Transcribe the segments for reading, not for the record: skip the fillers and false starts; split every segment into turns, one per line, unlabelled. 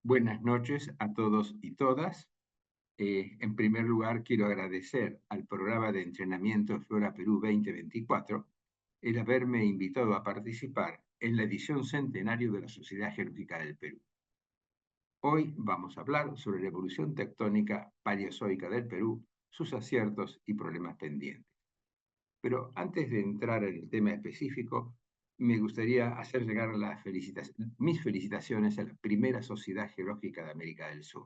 Buenas noches a todos y todas. En primer lugar, quiero agradecer al programa de entrenamiento Flora Perú 2024 el haberme invitado a participar en la edición centenario de la Sociedad Geológica del Perú. Hoy vamos a hablar sobre la evolución tectónica paleozoica del Perú, sus aciertos y problemas pendientes. Pero antes de entrar en el tema específico, me gustaría hacer llegar mis felicitaciones a la primera Sociedad Geológica de América del Sur.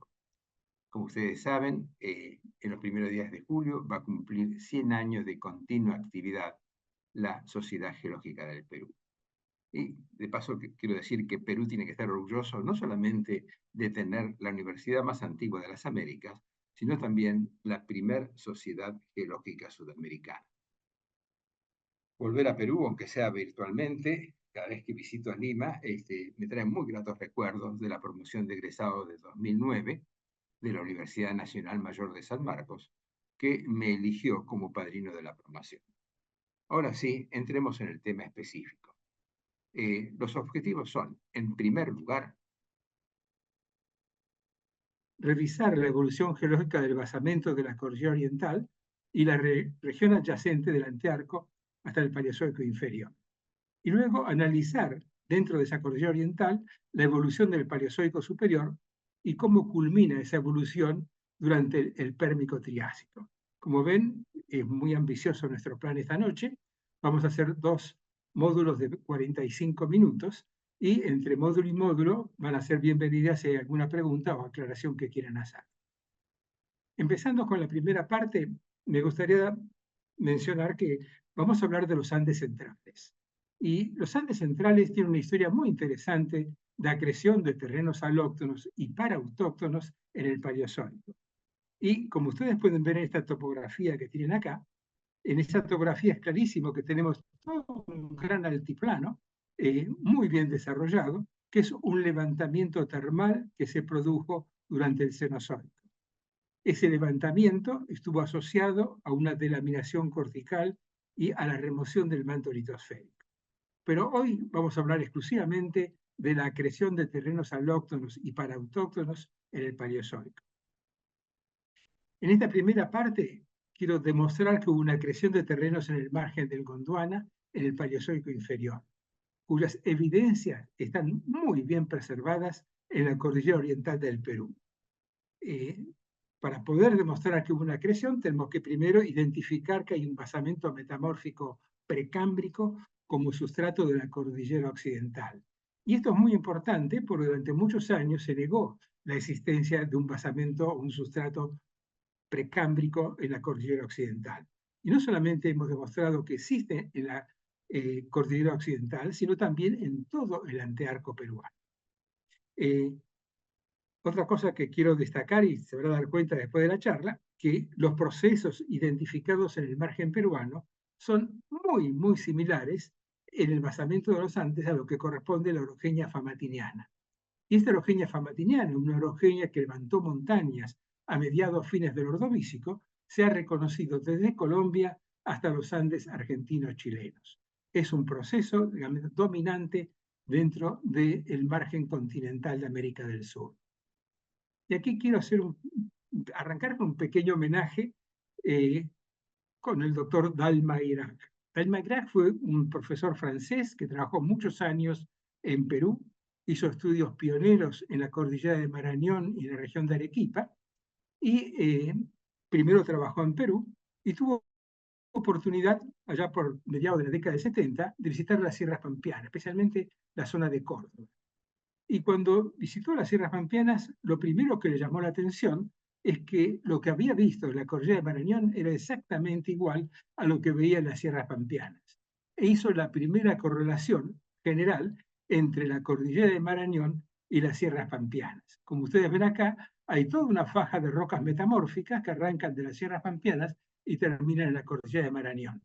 Como ustedes saben, en los primeros días de julio va a cumplir 100 años de continua actividad la Sociedad Geológica del Perú. Y de paso quiero decir que Perú tiene que estar orgulloso no solamente de tener la universidad más antigua de las Américas, sino también la primer sociedad geológica sudamericana. Volver a Perú, aunque sea virtualmente, cada vez que visito a Lima, me trae muy gratos recuerdos de la promoción de egresados de 2009 de la Universidad Nacional Mayor de San Marcos, que me eligió como padrino de la promoción. Ahora sí, entremos en el tema específico. Los objetivos son, en primer lugar, revisar la evolución geológica del basamento de la cordillera oriental y la región adyacente del Antearco hasta el Paleozoico inferior. Y luego analizar dentro de esa cordillera oriental la evolución del Paleozoico superior y cómo culmina esa evolución durante el Pérmico Triásico. Como ven, es muy ambicioso nuestro plan esta noche. Vamos a hacer 2 módulos de 45 minutos y entre módulo y módulo van a ser bienvenidas si hay alguna pregunta o aclaración que quieran hacer. Empezando con la primera parte, me gustaría mencionar que vamos a hablar de los Andes centrales. Y los Andes centrales tienen una historia muy interesante de acreción de terrenos alóctonos y parautóctonos en el Paleozoico. Y como ustedes pueden ver en esta topografía que tienen acá, en esta topografía es clarísimo que tenemos todo un gran altiplano muy bien desarrollado, que es un levantamiento termal que se produjo durante el Cenozoico. Ese levantamiento estuvo asociado a una delaminación cortical y a la remoción del manto litosférico. Pero hoy vamos a hablar exclusivamente de la acreción de terrenos alóctonos y parautóctonos en el Paleozoico. En esta primera parte quiero demostrar que hubo una acreción de terrenos en el margen del Gondwana en el Paleozoico inferior, cuyas evidencias están muy bien preservadas en la cordillera oriental del Perú. Para poder demostrar que hubo una acreción, tenemos que primero identificar que hay un basamento metamórfico precámbrico como sustrato de la cordillera occidental. Y esto es muy importante porque durante muchos años se negó la existencia de un basamento o un sustrato precámbrico en la cordillera occidental. Y no solamente hemos demostrado que existe en la cordillera occidental, sino también en todo el antearco peruano. Otra cosa que quiero destacar, y se van a dar cuenta después de la charla, que los procesos identificados en el margen peruano son muy similares en el basamento de los Andes a lo que corresponde a la orogenia famatiniana. Y esta orogenia famatiniana, una orogenia que levantó montañas a mediados fines del Ordovícico, se ha reconocido desde Colombia hasta los Andes argentinos chilenos. Es un proceso, digamos, dominante dentro del margen continental de América del Sur. Y aquí quiero arrancar con un pequeño homenaje con el doctor Dalma Iraq. Dalma Iraq fue un profesor francés que trabajó muchos años en Perú, hizo estudios pioneros en la cordillera de Marañón y en la región de Arequipa, y primero trabajó en Perú y tuvo oportunidad, allá por mediados de la década de 70, de visitar las sierras pampeanas, especialmente la zona de Córdoba. Y cuando visitó las Sierras Pampeanas, lo primero que le llamó la atención es que lo que había visto en la cordillera de Marañón era exactamente igual a lo que veía en las Sierras Pampeanas. E hizo la primera correlación general entre la cordillera de Marañón y las Sierras Pampeanas. Como ustedes ven acá, hay toda una faja de rocas metamórficas que arrancan de las Sierras Pampeanas y terminan en la cordillera de Marañón.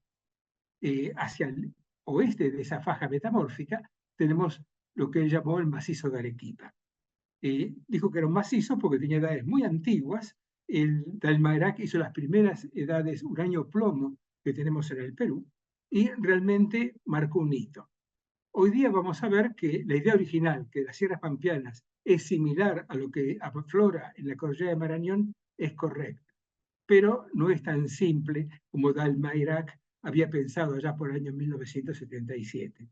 Hacia el oeste de esa faja metamórfica tenemos lo que él llamó el macizo de Arequipa. Dijo que era un macizo porque tenía edades muy antiguas. El Dalma hizo las primeras edades uranio-plomo que tenemos en el Perú y realmente marcó un hito. Hoy día vamos a ver que la idea original, que las sierras pampeanas es similar a lo que aflora en la cordillera de Marañón, es correcta, pero no es tan simple como Dalmayrac había pensado allá por el año 1977.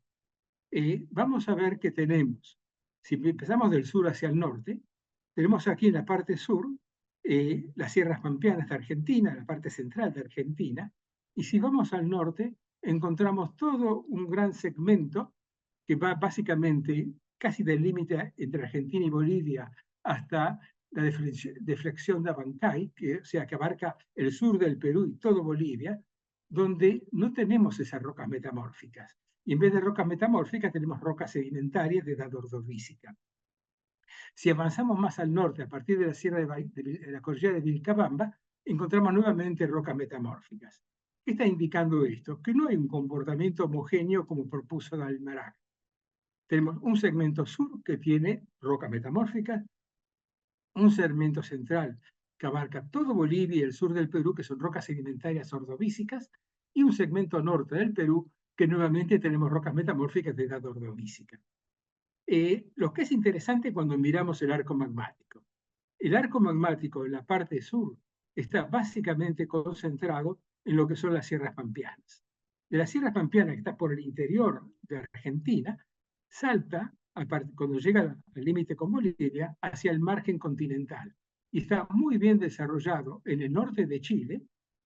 Vamos a ver que tenemos, si empezamos del sur hacia el norte, tenemos aquí en la parte sur las sierras pampeanas de Argentina, la parte central de Argentina, y si vamos al norte, encontramos todo un gran segmento que va básicamente casi del límite entre Argentina y Bolivia hasta la deflexión de Abancay, que, o sea, que abarca el sur del Perú y todo Bolivia, donde no tenemos esas rocas metamórficas. Y en vez de rocas metamórficas tenemos rocas sedimentarias de edad ordovícica. Si avanzamos más al norte, a partir de la sierra de la cordillera de Vilcabamba, encontramos nuevamente rocas metamórficas. ¿Qué está indicando esto? Que no hay un comportamiento homogéneo como propuso Dalmarac. Tenemos un segmento sur que tiene rocas metamórficas, un segmento central que abarca todo Bolivia y el sur del Perú, que son rocas sedimentarias ordovícicas, y un segmento norte del Perú, que nuevamente tenemos rocas metamórficas de edad ordovícica. Lo que es interesante cuando miramos el arco magmático. El arco magmático en la parte sur está básicamente concentrado en lo que son las sierras pampeanas. De las sierras pampeanas que está por el interior de Argentina, salta, cuando llega al límite con Bolivia, hacia el margen continental. Y está muy bien desarrollado en el norte de Chile,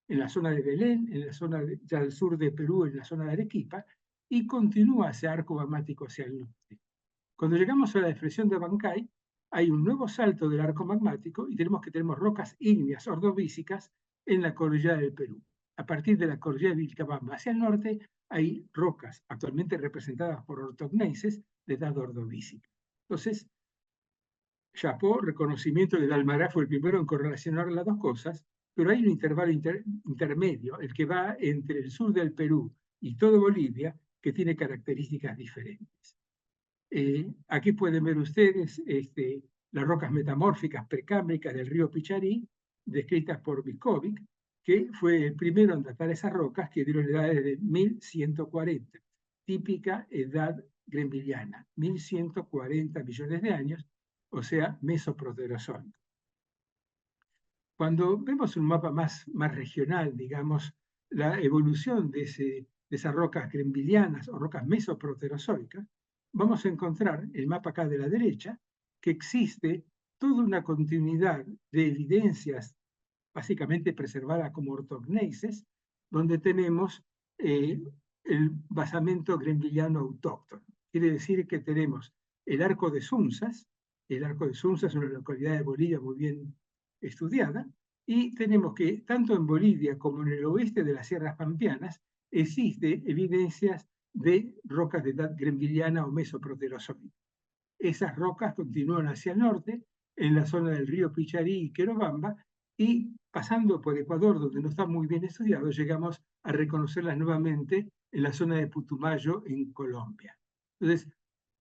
en la zona de Belén, en la zona ya del sur de Perú, en la zona de Arequipa, y continúa ese arco magmático hacia el norte. Cuando llegamos a la depresión de Abancay, hay un nuevo salto del arco magmático y tenemos rocas ígneas ordovícicas en la cordillera del Perú. A partir de la cordillera de Vilcabamba hacia el norte hay rocas actualmente representadas por ortogneses de edad ordovícica. Entonces, Chapó, reconocimiento de Dalmará, fue el primero en correlacionar las dos cosas, pero hay un intervalo intermedio, el que va entre el sur del Perú y todo Bolivia, que tiene características diferentes. Aquí pueden ver ustedes las rocas metamórficas precámbricas del río Picharí, descritas por Viskovic, que fue el primero en datar esas rocas que dieron edades de 1140, típica edad grembiliana, 1140 millones de años, o sea, mesoproterozoico. Cuando vemos un mapa más regional, digamos, la evolución de esas rocas grembilianas o rocas mesoproterozoicas, vamos a encontrar el mapa acá de la derecha, que existe toda una continuidad de evidencias básicamente preservadas como ortogneises, donde tenemos el basamento grembiliano autóctono. Quiere decir que tenemos el arco de Sunzas es una localidad de Bolivia muy bien estudiada, y tenemos que tanto en Bolivia como en el oeste de las sierras pampeanas existe evidencias de rocas de edad grembiliana o mesoproterozoica. Esas rocas continúan hacia el norte, en la zona del río Picharí y Querobamba, y pasando por Ecuador, donde no está muy bien estudiado, llegamos a reconocerlas nuevamente en la zona de Putumayo, en Colombia. Entonces,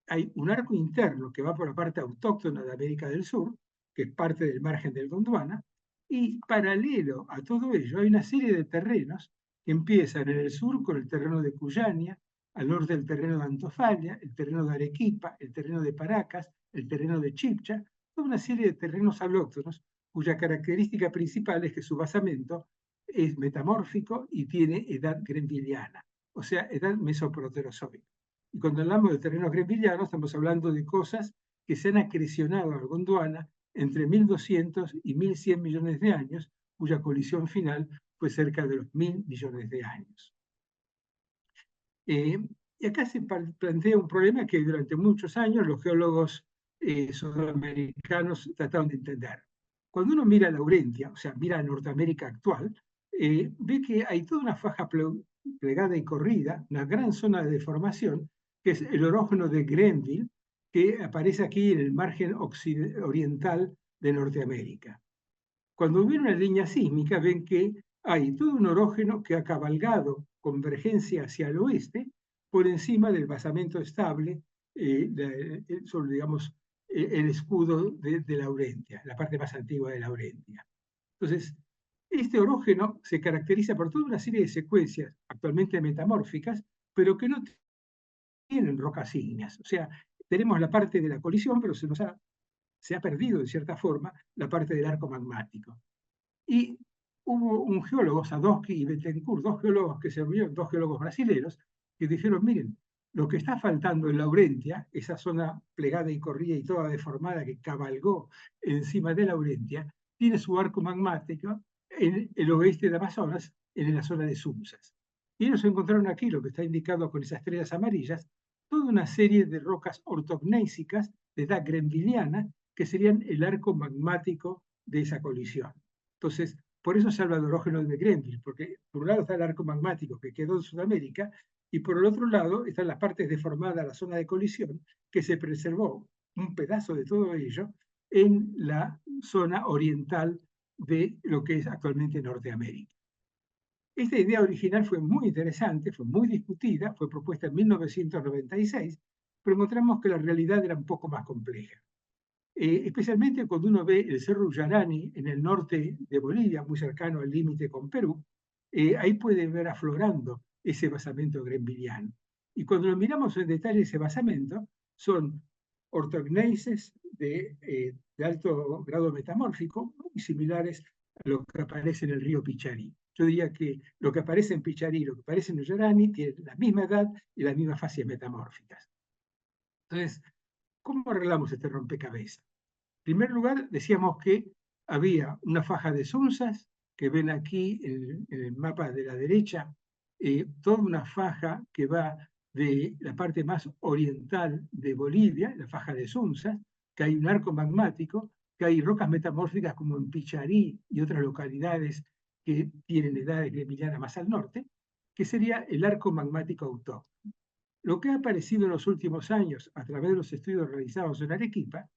hay un arco interno que va por la parte autóctona de América del Sur, que es parte del margen del Gondwana, y paralelo a todo ello hay una serie de terrenos que empiezan en el sur con el terreno de Cuyania, al norte el terreno de Antofalla, el terreno de Arequipa, el terreno de Paracas, el terreno de Chipcha, toda una serie de terrenos alóctonos cuya característica principal es que su basamento es metamórfico y tiene edad grembiliana, o sea, edad mesoproterozoica. Y cuando hablamos de terrenos grembilianos, estamos hablando de cosas que se han acrecionado al Gondwana entre 1.200 y 1.100 millones de años, cuya colisión final fue cerca de los 1.000 millones de años. Y acá se plantea un problema que durante muchos años los geólogos sudamericanos trataron de entender. Cuando uno mira Laurentia, o sea, mira Norteamérica actual, ve que hay toda una faja plegada y corrida, una gran zona de deformación, que es el orógeno de Grenville, que aparece aquí en el margen oriental de Norteamérica. Cuando ven una línea sísmica, ven que hay todo un orógeno que ha cabalgado convergencia hacia el oeste por encima del basamento estable sobre, digamos, el escudo de Laurentia, la parte más antigua de Laurentia. Entonces, este orógeno se caracteriza por toda una serie de secuencias actualmente metamórficas, pero que no en rocas ígneas. O sea, tenemos la parte de la colisión, pero se ha perdido de cierta forma la parte del arco magmático. Y hubo un geólogo, Sadowski y Bettencourt, dos geólogos que se reunieron, dos geólogos brasileños, que dijeron, miren, lo que está faltando en Laurentia, esa zona plegada y corrida y toda deformada que cabalgó encima de Laurentia, tiene su arco magmático en el oeste de Amazonas, en la zona de Sumsas. Y ellos encontraron aquí, lo que está indicado con esas estrellas amarillas, toda una serie de rocas ortognésicas de edad grenvilliana, que serían el arco magmático de esa colisión. Entonces, por eso se habla de orógeno de Grenville, porque por un lado está el arco magmático que quedó en Sudamérica, y por el otro lado están las partes deformadas, la zona de colisión, que se preservó un pedazo de todo ello en la zona oriental de lo que es actualmente Norteamérica. Esta idea original fue muy interesante, fue muy discutida, fue propuesta en 1996, pero encontramos que la realidad era un poco más compleja. Especialmente cuando uno ve el Cerro Uyarani en el norte de Bolivia, muy cercano al límite con Perú, ahí puede ver aflorando ese basamento grenvilliano. Y cuando lo miramos en detalle ese basamento, son ortogneises de alto grado metamórfico, muy similares a lo que aparece en el río Picharí. Yo diría que lo que aparece en Picharí y lo que aparece en Uyarani tienen la misma edad y las mismas fases metamórficas. Entonces, ¿cómo arreglamos este rompecabezas? En primer lugar, decíamos que había una faja de Sunsas, que ven aquí en el mapa de la derecha, toda una faja que va de la parte más oriental de Bolivia, la faja de Sunsas, que hay un arco magmático, que hay rocas metamórficas como en Picharí y otras localidades que tienen edades gremilianas más al norte, que sería el arco magmático autóctono. Lo que ha aparecido en los últimos años a través de los estudios realizados en Arequipa,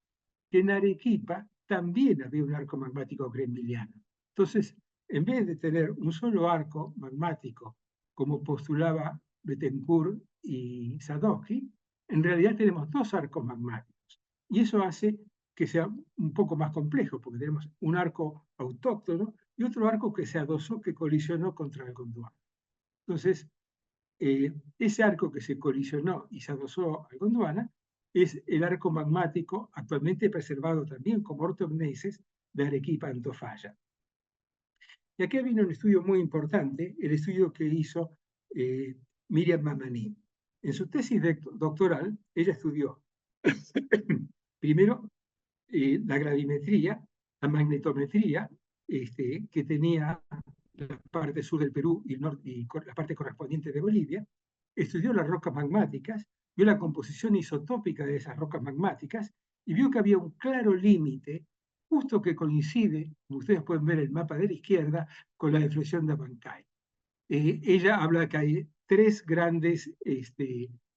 que en Arequipa también había un arco magmático grenvilliano. Entonces, en vez de tener un solo arco magmático, como postulaba Bettencourt y Sadowski, en realidad tenemos dos arcos magmáticos. Y eso hace que sea un poco más complejo, porque tenemos un arco autóctono y otro arco que se adosó, que colisionó contra el Gondwana. Entonces, ese arco que se colisionó y se adosó al Gondwana es el arco magmático actualmente preservado también como ortogneises de Arequipa-Antofalla. Y aquí vino un estudio muy importante, el estudio que hizo Miriam Mamani. En su tesis doctoral, ella estudió primero la gravimetría, la magnetometría, que tenía la parte sur del Perú y la parte correspondiente de Bolivia, estudió las rocas magmáticas, vio la composición isotópica de esas rocas magmáticas y vio que había un claro límite, justo que coincide, como ustedes pueden ver el mapa de la izquierda, con la deflexión de Abancay. Ella habla de que hay tres grandes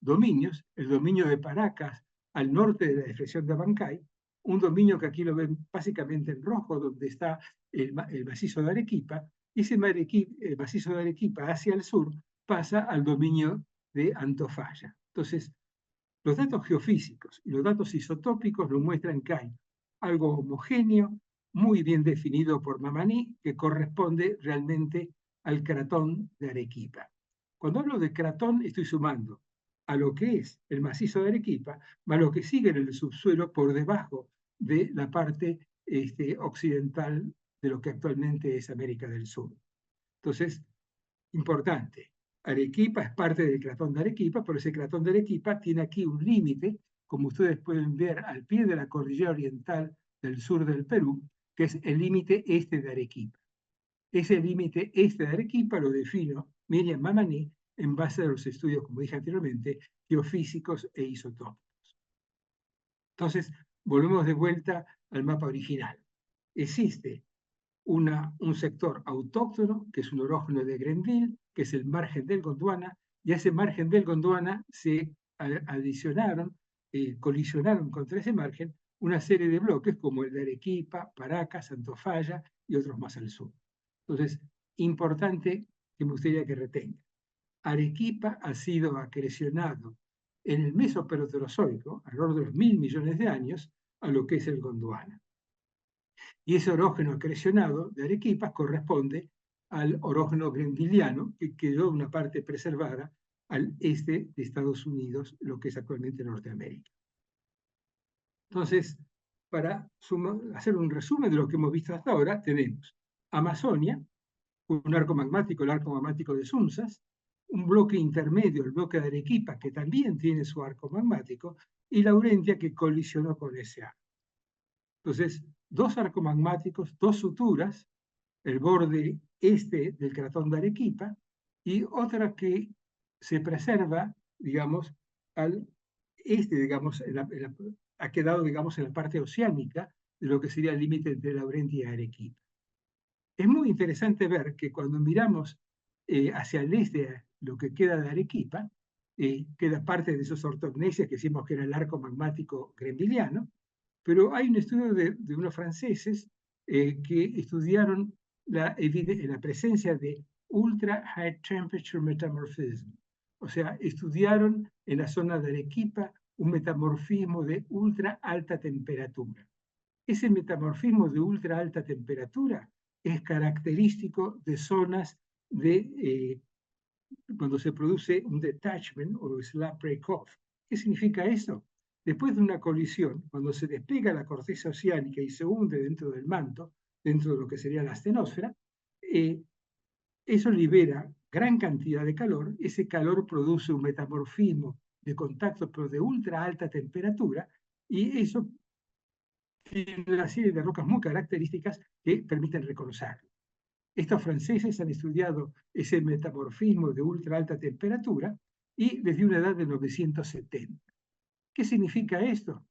dominios, el dominio de Paracas al norte de la deflexión de Abancay, un dominio que aquí lo ven básicamente en rojo, donde está el macizo de Arequipa, y ese macizo de Arequipa hacia el sur pasa al dominio de Antofalla. Entonces, los datos geofísicos y los datos isotópicos nos muestran que hay algo homogéneo, muy bien definido por Mamani, que corresponde realmente al cratón de Arequipa. Cuando hablo de cratón, estoy sumando a lo que es el macizo de Arequipa, más lo que sigue en el subsuelo por debajo de la parte occidental de lo que actualmente es América del Sur. Entonces, importante, Arequipa es parte del cratón de Arequipa, pero ese cratón de Arequipa tiene aquí un límite, como ustedes pueden ver al pie de la cordillera oriental del sur del Perú, que es el límite este de Arequipa. Ese límite este de Arequipa lo defino Miriam Mamani en base a los estudios, como dije anteriormente, geofísicos e isotópicos. Entonces, volvemos de vuelta al mapa original. Existe un sector autóctono, que es un orógeno de Grenville, que es el margen del Gondwana, y a ese margen del Gondwana se adicionaron, colisionaron contra ese margen una serie de bloques como el de Arequipa, Paracas, Antofalla y otros más al sur. Entonces, importante que me gustaría que retenga. Arequipa ha sido acrecionado en el Mesoproterozoico, alrededor de los 1.000 millones de años, a lo que es el Gondwana. Y ese orógeno acrecionado de Arequipa corresponde al orógeno grenvilliano, que quedó una parte preservada al este de Estados Unidos, lo que es actualmente Norteamérica. Entonces, para hacer un resumen de lo que hemos visto hasta ahora, tenemos Amazonia, un arco magmático, el arco magmático de Sunzas, un bloque intermedio, el bloque de Arequipa, que también tiene su arco magmático, y Laurentia, que colisionó con ese arco. Entonces, dos arcos magmáticos, dos suturas, el borde este del cratón de Arequipa, y otra que se preserva, digamos, al este, digamos, ha quedado, digamos, en la parte oceánica de lo que sería el límite entre Laurentia y Arequipa. Es muy interesante ver que cuando miramos hacia el este, lo que queda de Arequipa, queda parte de esos ortognesias que decimos que era el arco magmático grembiliano, pero hay un estudio de unos franceses que estudiaron la presencia de ultra high temperature metamorphism. O sea, estudiaron en la zona de Arequipa un metamorfismo de ultra alta temperatura. Ese metamorfismo de ultra alta temperatura es característico de zonas de cuando se produce un detachment o slab break-off. ¿Qué significa eso? Después de una colisión, cuando se despega la corteza oceánica y se hunde dentro del manto, dentro de lo que sería la astenosfera, eso libera gran cantidad de calor, ese calor produce un metamorfismo de contacto, pero de ultra alta temperatura, y eso tiene una serie de rocas muy características que permiten reconocerlo. Estos franceses han estudiado ese metamorfismo de ultra alta temperatura y desde una edad de 970. ¿Qué significa esto?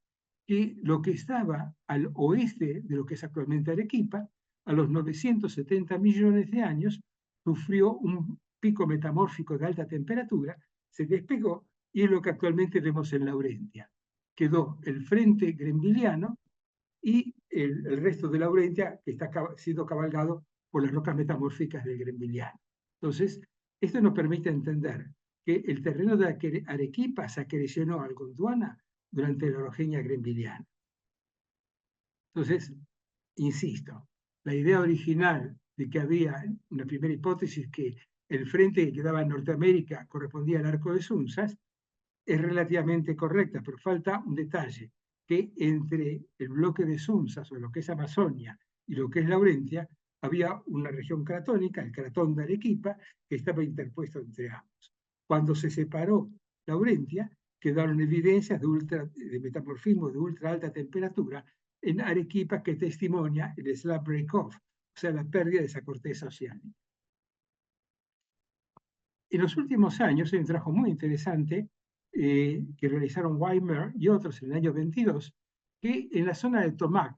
Que lo que estaba al oeste de lo que es actualmente Arequipa, a los 970 millones de años, sufrió un pico metamórfico de alta temperatura, se despegó y es lo que actualmente vemos en Laurentia. Quedó el frente grembiliano y el resto de Laurentia que está siendo cabalgado por las rocas metamórficas del grembiliano. Entonces, esto nos permite entender que el terreno de Arequipa se acrecionó al Gondwana durante la orogenia grembiliana. Entonces, insisto, la idea original de que había una primera hipótesis que el frente que quedaba en Norteamérica correspondía al arco de Sunzas es relativamente correcta, pero falta un detalle, que entre el bloque de Sunzas, o lo que es Amazonia, y lo que es Laurentia, había una región cratónica, el cratón de Arequipa, que estaba interpuesto entre ambos. Cuando se separó Laurentia, quedaron evidencias de metamorfismo de ultra alta temperatura en Arequipa que testimonia el slab break-off, o sea, la pérdida de esa corteza oceánica. En los últimos años hay un trabajo muy interesante que realizaron Weimer y otros en el año 22, que en la zona de Tomac,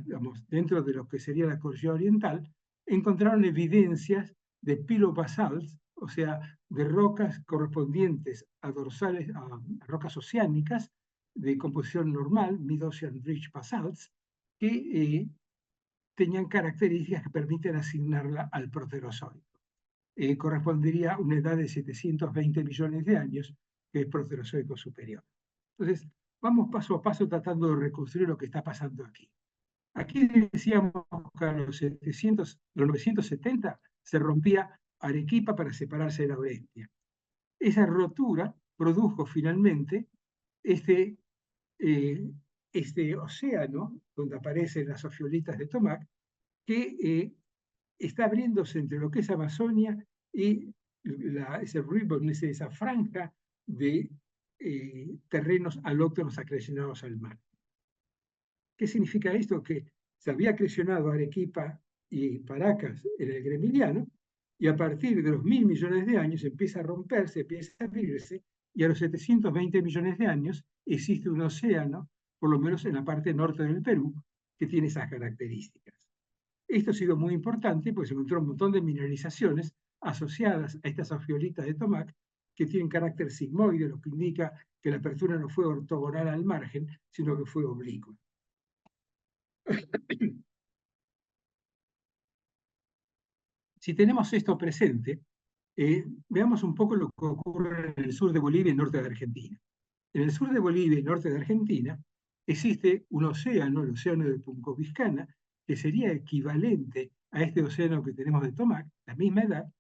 digamos, dentro de lo que sería la cordillera oriental, encontraron evidencias de pilobasalts, o sea, de rocas correspondientes a dorsales, a rocas oceánicas de composición normal, mid-ocean ridge basalts, que tenían características que permiten asignarla al Proterozoico. Correspondería a una edad de 720 millones de años, que es Proterozoico superior. Entonces, vamos paso a paso tratando de reconstruir lo que está pasando aquí. Aquí decíamos que a los 970 se rompía Arequipa para separarse de Laurentia. Esa rotura produjo finalmente este, este océano, donde aparecen las ofiolitas de Tomac, que está abriéndose entre lo que es Amazonia y ese ribbon, esa franja de terrenos alóctonos acrecionados al mar. ¿Qué significa esto? Que se había acrecionado Arequipa y Paracas en el gremiliano, y a partir de los 1.000 millones de años empieza a romperse, empieza a abrirse, y a los 720 millones de años existe un océano, por lo menos en la parte norte del Perú, que tiene esas características. Esto ha sido muy importante porque se encontró un montón de mineralizaciones asociadas a estas ofiolitas de Tomac que tienen carácter sigmoide, lo que indica que la apertura no fue ortogonal al margen, sino que fue oblicua. Si tenemos esto presente, veamos un poco lo que ocurre en el sur de Bolivia y el norte de Argentina. En el sur de Bolivia y el norte de Argentina existe un océano, el océano de Puncoviscana, que sería equivalente a este océano que tenemos de Tomac, la misma edad,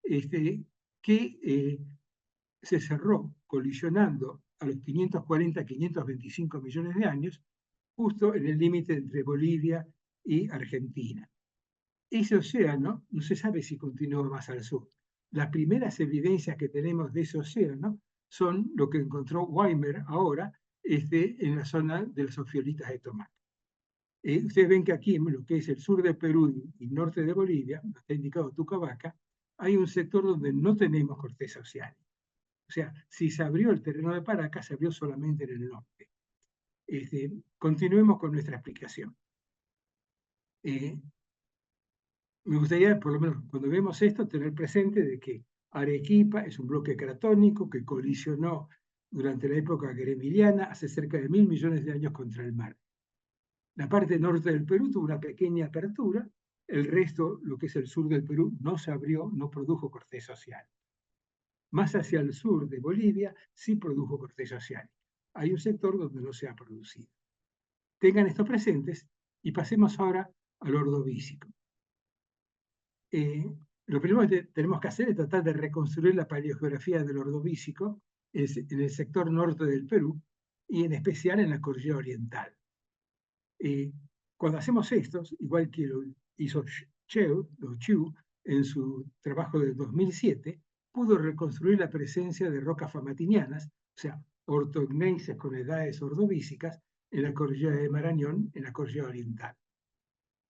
que se cerró colisionando a los 540-525 millones de años, justo en el límite entre Bolivia y Argentina. Ese océano no se sabe si continúa más al sur. Las primeras evidencias que tenemos de ese océano son lo que encontró Weimer ahora en la zona de las ofiolitas de Tomac. Ustedes ven que aquí, en lo que es el sur de Perú y norte de Bolivia, está indicado Tucabaca, hay un sector donde no tenemos corteza oceánica. O sea, si se abrió el terreno de Paracas, se abrió solamente en el norte. Continuemos con nuestra explicación. Me gustaría, por lo menos cuando vemos esto, tener presente de que Arequipa es un bloque cratónico que colisionó durante la época gremiliana hace cerca de 1.000 millones de años contra el mar. La parte norte del Perú tuvo una pequeña apertura, el resto, lo que es el sur del Perú, no se abrió, no produjo corteza oceánica. Más hacia el sur de Bolivia sí produjo corteza oceánica. Hay un sector donde no se ha producido. Tengan esto presentes y pasemos ahora al ordovícico. Lo primero que tenemos que hacer es tratar de reconstruir la paleogeografía del ordovícico en el sector norte del Perú y en especial en la cordillera oriental. Cuando hacemos esto, igual que lo hizo Chiu en su trabajo de 2007, pudo reconstruir la presencia de rocas famatinianas, o sea, ortogneises con edades ordovícicas, en la cordillera de Marañón, en la cordillera oriental.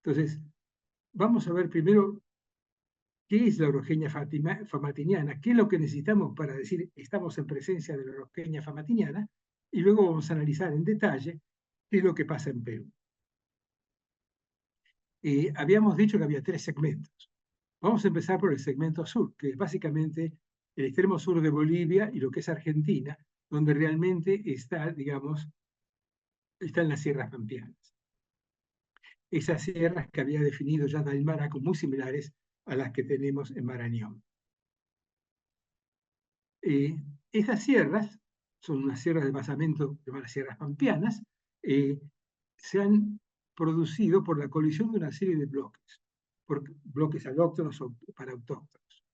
Entonces, vamos a ver primero qué es la orogenia famatiniana, qué es lo que necesitamos para decir estamos en presencia de la orogenia famatiniana, y luego vamos a analizar en detalle qué es lo que pasa en Perú. Habíamos dicho que había 3 segmentos. Vamos a empezar por el segmento sur, que es básicamente el extremo sur de Bolivia y lo que es Argentina, donde realmente está, digamos, están las sierras pampeanas. Esas sierras que había definido ya Dalmara como muy similares a las que tenemos en Marañón. Esas sierras son unas sierras de basamento, llamadas sierras pampeanas, se han producido por la colisión de una serie de bloques, bloques alóctonos o parautóctonos.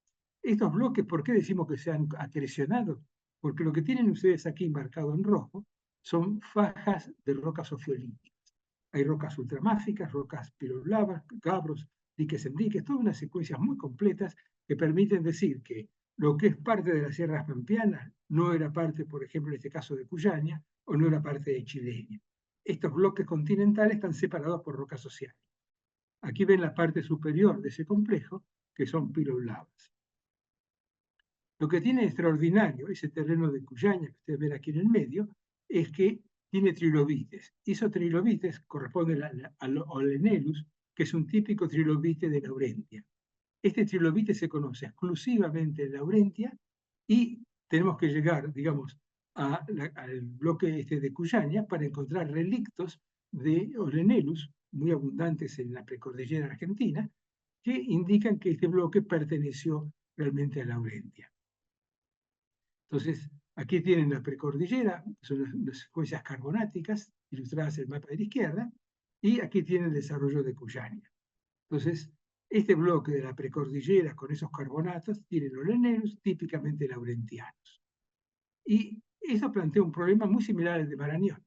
Estos bloques, ¿por qué decimos que se han acrecionado? Porque lo que tienen ustedes aquí marcado en rojo son fajas de rocas ofiolíticas. Hay rocas ultramáficas, rocas piroblavas, gabros, diques en diques, todas unas secuencias muy completas que permiten decir que lo que es parte de las sierras pampeanas no era parte, por ejemplo, en este caso de Cuyaña, o no era parte de Chileña. Estos bloques continentales están separados por rocas oceánicas. Aquí ven la parte superior de ese complejo, que son piroblavas. Lo que tiene extraordinario ese terreno de Cuyaña, que ustedes ven aquí en el medio, es que tiene trilobites. Y esos trilobites corresponden al Olenellus, que es un típico trilobite de Laurentia. Este trilobite se conoce exclusivamente en Laurentia y tenemos que llegar, digamos, al bloque de Cuyaña para encontrar relictos de Olenellus, muy abundantes en la precordillera argentina, que indican que este bloque perteneció realmente a Laurentia. Entonces, aquí tienen la precordillera, son las secuencias carbonáticas ilustradas en el mapa de la izquierda, y aquí tienen el desarrollo de Cuyaña. Entonces, este bloque de la precordillera con esos carbonatos tiene Olenellus típicamente laurentianos. Y eso plantea un problema muy similar al de Marañón.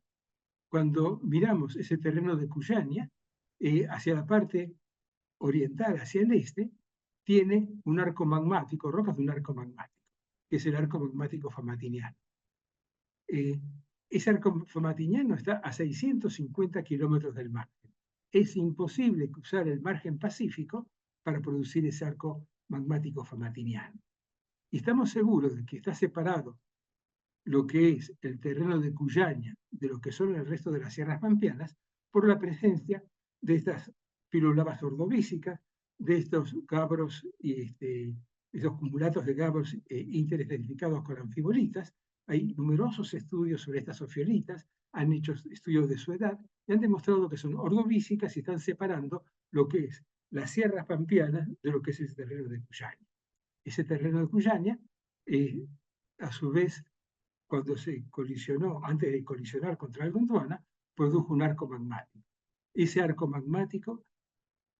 Cuando miramos ese terreno de Cuyaña, hacia la parte oriental, hacia el este, tiene un arco magmático, rocas de un arco magmático, que es el arco magmático famatiniano. Ese arco famatiniano está a 650 kilómetros del margen. Es imposible cruzar el margen pacífico para producir ese arco magmático famatiniano. Y estamos seguros de que está separado lo que es el terreno de Cuyaña de lo que son el resto de las sierras pampeanas por la presencia de estas piroblavas ordovícicas, de estos gabros y estos cumulatos de gabros interestrificados con anfibolitas. Hay numerosos estudios sobre estas ofiolitas, han hecho estudios de su edad y han demostrado que son ordovícicas y están separando lo que es las sierras pampeanas de lo que es el terreno de Cuyaña. Ese terreno de Cuyaña, a su vez, cuando se colisionó, antes de colisionar contra el Gondwana, produjo un arco magmático. Ese arco magmático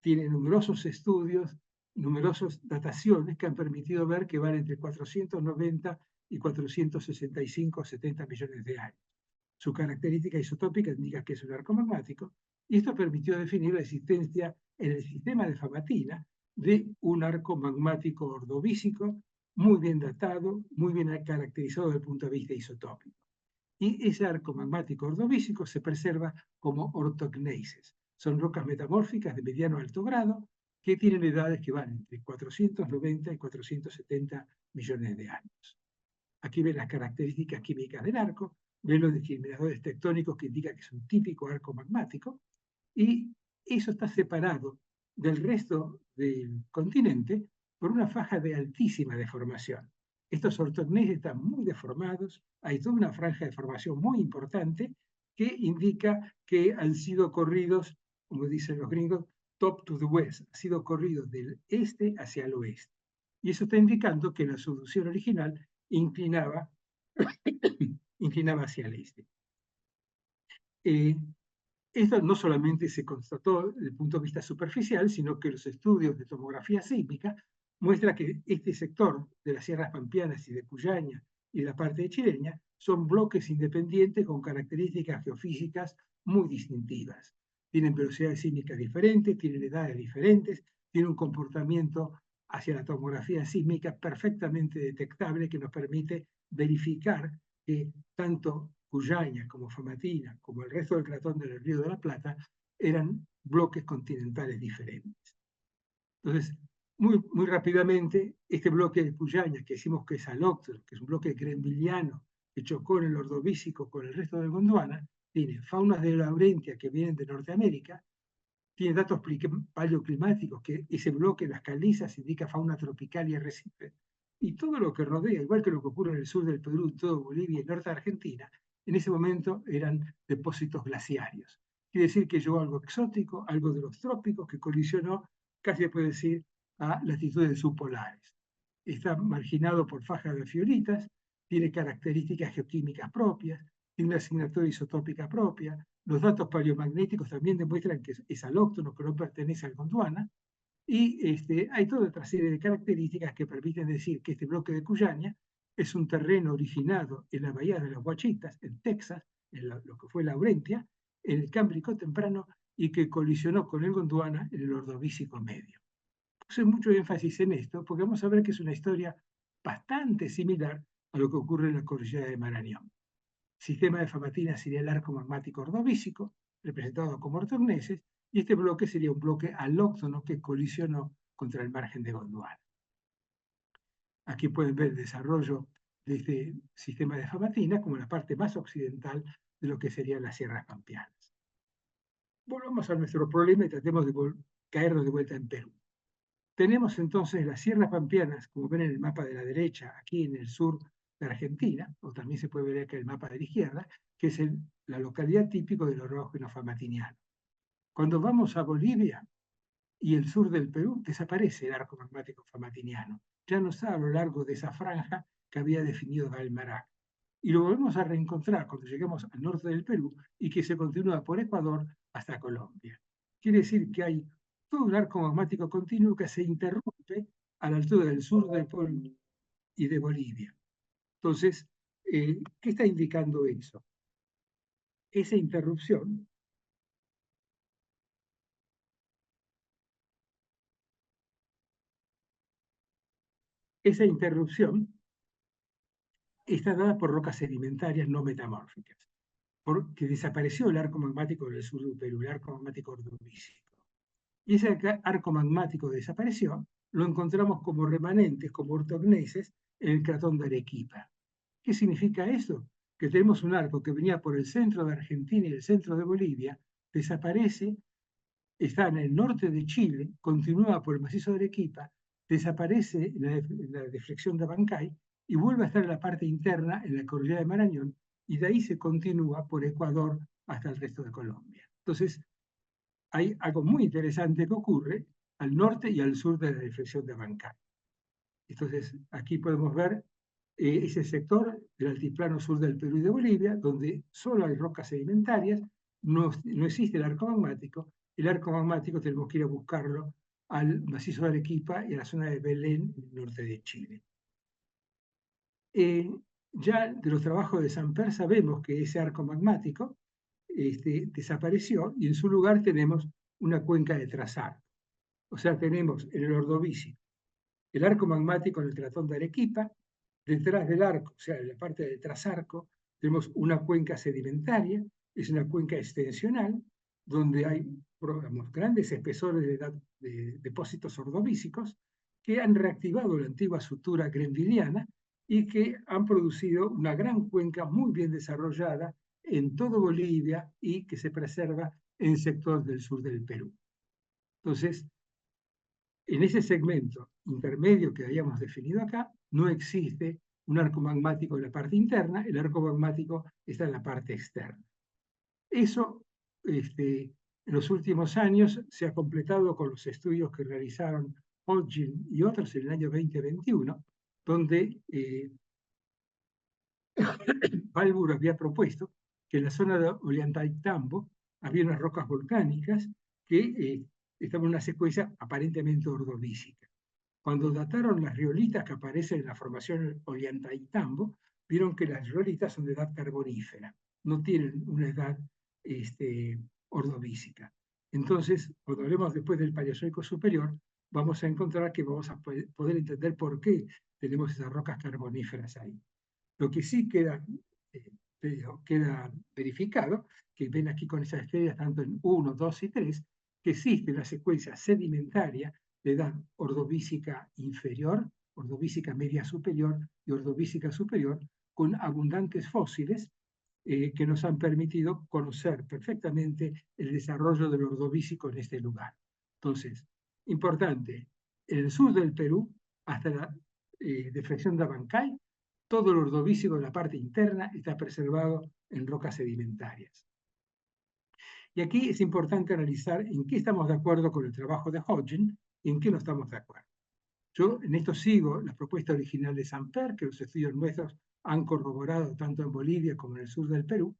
tiene numerosos estudios, numerosas dataciones que han permitido ver que van entre 490 y 465 o 70 millones de años. Su característica isotópica indica que es un arco magmático, y esto permitió definir la existencia en el sistema de Famatina de un arco magmático ordovícico muy bien datado, muy bien caracterizado desde el punto de vista isotópico. Y ese arco magmático ordovícico se preserva como ortogneisses. Son rocas metamórficas de mediano a alto grado que tienen edades que van entre 490 y 470 millones de años. Aquí ven las características químicas del arco, ven los discriminadores tectónicos que indican que es un típico arco magmático, y eso está separado del resto del continente por una faja de altísima deformación. Estos ortogneisses están muy deformados, hay toda una franja de formación muy importante que indica que han sido corridos, como dicen los gringos, top to the west, ha sido corrido del este hacia el oeste. Y eso está indicando que la solución original inclinaba, inclinaba hacia el este. Esto no solamente se constató desde el punto de vista superficial, sino que los estudios de tomografía sísmica muestran que este sector de las sierras pampeanas y de Cuyaña y de la parte chileña son bloques independientes con características geofísicas muy distintivas. Tienen velocidades sísmicas diferentes, tienen edades diferentes, tienen un comportamiento hacia la tomografía sísmica perfectamente detectable que nos permite verificar que tanto Cuyaña como Famatina, como el resto del cratón del Río de la Plata, eran bloques continentales diferentes. Entonces, muy rápidamente, este bloque de Cuyaña, que decimos que es alóctono, que es un bloque greenvilliano que chocó en el Ordovícico con el resto del Gondwana, tiene faunas de Laurentia que vienen de Norteamérica, tiene datos paleoclimáticos, que ese bloque, las calizas, indica fauna tropical y arrecife, y todo lo que rodea, igual que lo que ocurre en el sur del Perú, todo Bolivia y norte de Argentina, en ese momento eran depósitos glaciarios. Quiere decir que llegó algo exótico, algo de los trópicos, que colisionó, casi se puede decir, a latitudes subpolares. Está marginado por fajas de fioritas, tiene características geoquímicas propias, tiene una asignatura isotópica propia. Los datos paleomagnéticos también demuestran que es alóctono, que no pertenece al Gondwana, y hay toda otra serie de características que permiten decir que este bloque de Cuyaña es un terreno originado en la bahía de las Huachitas, en Texas, en lo que fue Laurentia, en el Cámbrico temprano, y que colisionó con el Gondwana en el Ordovícico medio. Puse mucho énfasis en esto porque vamos a ver que es una historia bastante similar a lo que ocurre en la cordillera de Marañón. Sistema de Famatina sería el arco magmático ordovícico, representado como ortogneses, y este bloque sería un bloque alóctono que colisionó contra el margen de Gondwana. Aquí pueden ver el desarrollo de este sistema de Famatina como la parte más occidental de lo que serían las sierras pampeanas. Volvamos a nuestro problema y tratemos de caernos de vuelta en Perú. Tenemos entonces las sierras pampeanas, como ven en el mapa de la derecha, aquí en el sur de Argentina, o también se puede ver acá el mapa de la izquierda, que es la localidad típica del orógeno famatiniano. Cuando vamos a Bolivia y el sur del Perú, desaparece el arco magmático famatiniano. Ya no está a lo largo de esa franja que había definido Dalmarac. Y lo volvemos a reencontrar cuando lleguemos al norte del Perú y que se continúa por Ecuador hasta Colombia. Quiere decir que hay todo un arco magmático continuo que se interrumpe a la altura del sur del Perú y de Bolivia. Entonces, ¿qué está indicando eso? Esa interrupción está dada por rocas sedimentarias no metamórficas, porque desapareció el arco magmático del sur del Perú, el arco magmático ordovícico. Y ese arco magmático desapareció, lo encontramos como remanentes, como ortogneses, en el cratón de Arequipa. ¿Qué significa eso? Que tenemos un arco que venía por el centro de Argentina y el centro de Bolivia, desaparece, está en el norte de Chile, continúa por el macizo de Arequipa, desaparece en la deflexión de Abancay y vuelve a estar en la parte interna, en la cordillera de Marañón, y de ahí se continúa por Ecuador hasta el resto de Colombia. Entonces, hay algo muy interesante que ocurre al norte y al sur de la deflexión de Abancay. Entonces, aquí podemos ver ese sector del altiplano sur del Perú y de Bolivia, donde solo hay rocas sedimentarias, no existe el arco magmático. El arco magmático tenemos que ir a buscarlo al macizo de Arequipa y a la zona de Belén, en el norte de Chile. Ya de los trabajos de Samper sabemos que ese arco magmático desapareció y en su lugar tenemos una cuenca de trazar. O sea, tenemos en el Ordovícico el arco magmático en el Cratón de Arequipa, detrás del arco, o sea, en la parte del trasarco, tenemos una cuenca sedimentaria, es una cuenca extensional, donde hay grandes espesores de depósitos ordovícicos que han reactivado la antigua sutura grenviliana y que han producido una gran cuenca muy bien desarrollada en todo Bolivia y que se preserva en sectores del sur del Perú. Entonces, en ese segmento intermedio que habíamos definido acá, no existe un arco magmático en la parte interna, el arco magmático está en la parte externa. Eso, en los últimos años, se ha completado con los estudios que realizaron Hodgkin y otros en el año 2021, donde Balbur había propuesto que en la zona de Ollantaytambo había unas rocas volcánicas que estaban en una secuencia aparentemente ordovícica. Cuando dataron las riolitas que aparecen en la formación Ollantaytambo, vieron que las riolitas son de edad carbonífera, no tienen una edad ordovícica. Entonces, cuando hablemos después del Paleozoico superior, vamos a encontrar que vamos a poder entender por qué tenemos esas rocas carboníferas ahí. Lo que sí queda verificado, que ven aquí con esas estrellas tanto en 1, 2 y 3, que existe una secuencia sedimentaria de edad ordovícica inferior, ordovícica media superior y ordovícica superior, con abundantes fósiles que nos han permitido conocer perfectamente el desarrollo del ordovícico en este lugar. Entonces, importante, en el sur del Perú, hasta la depresión de Abancay, todo el ordovícico de la parte interna está preservado en rocas sedimentarias. Y aquí es importante analizar en qué estamos de acuerdo con el trabajo de Hodgkin y en qué no estamos de acuerdo. Yo en esto sigo la propuesta original de Samper, que los estudios nuestros han corroborado tanto en Bolivia como en el sur del Perú,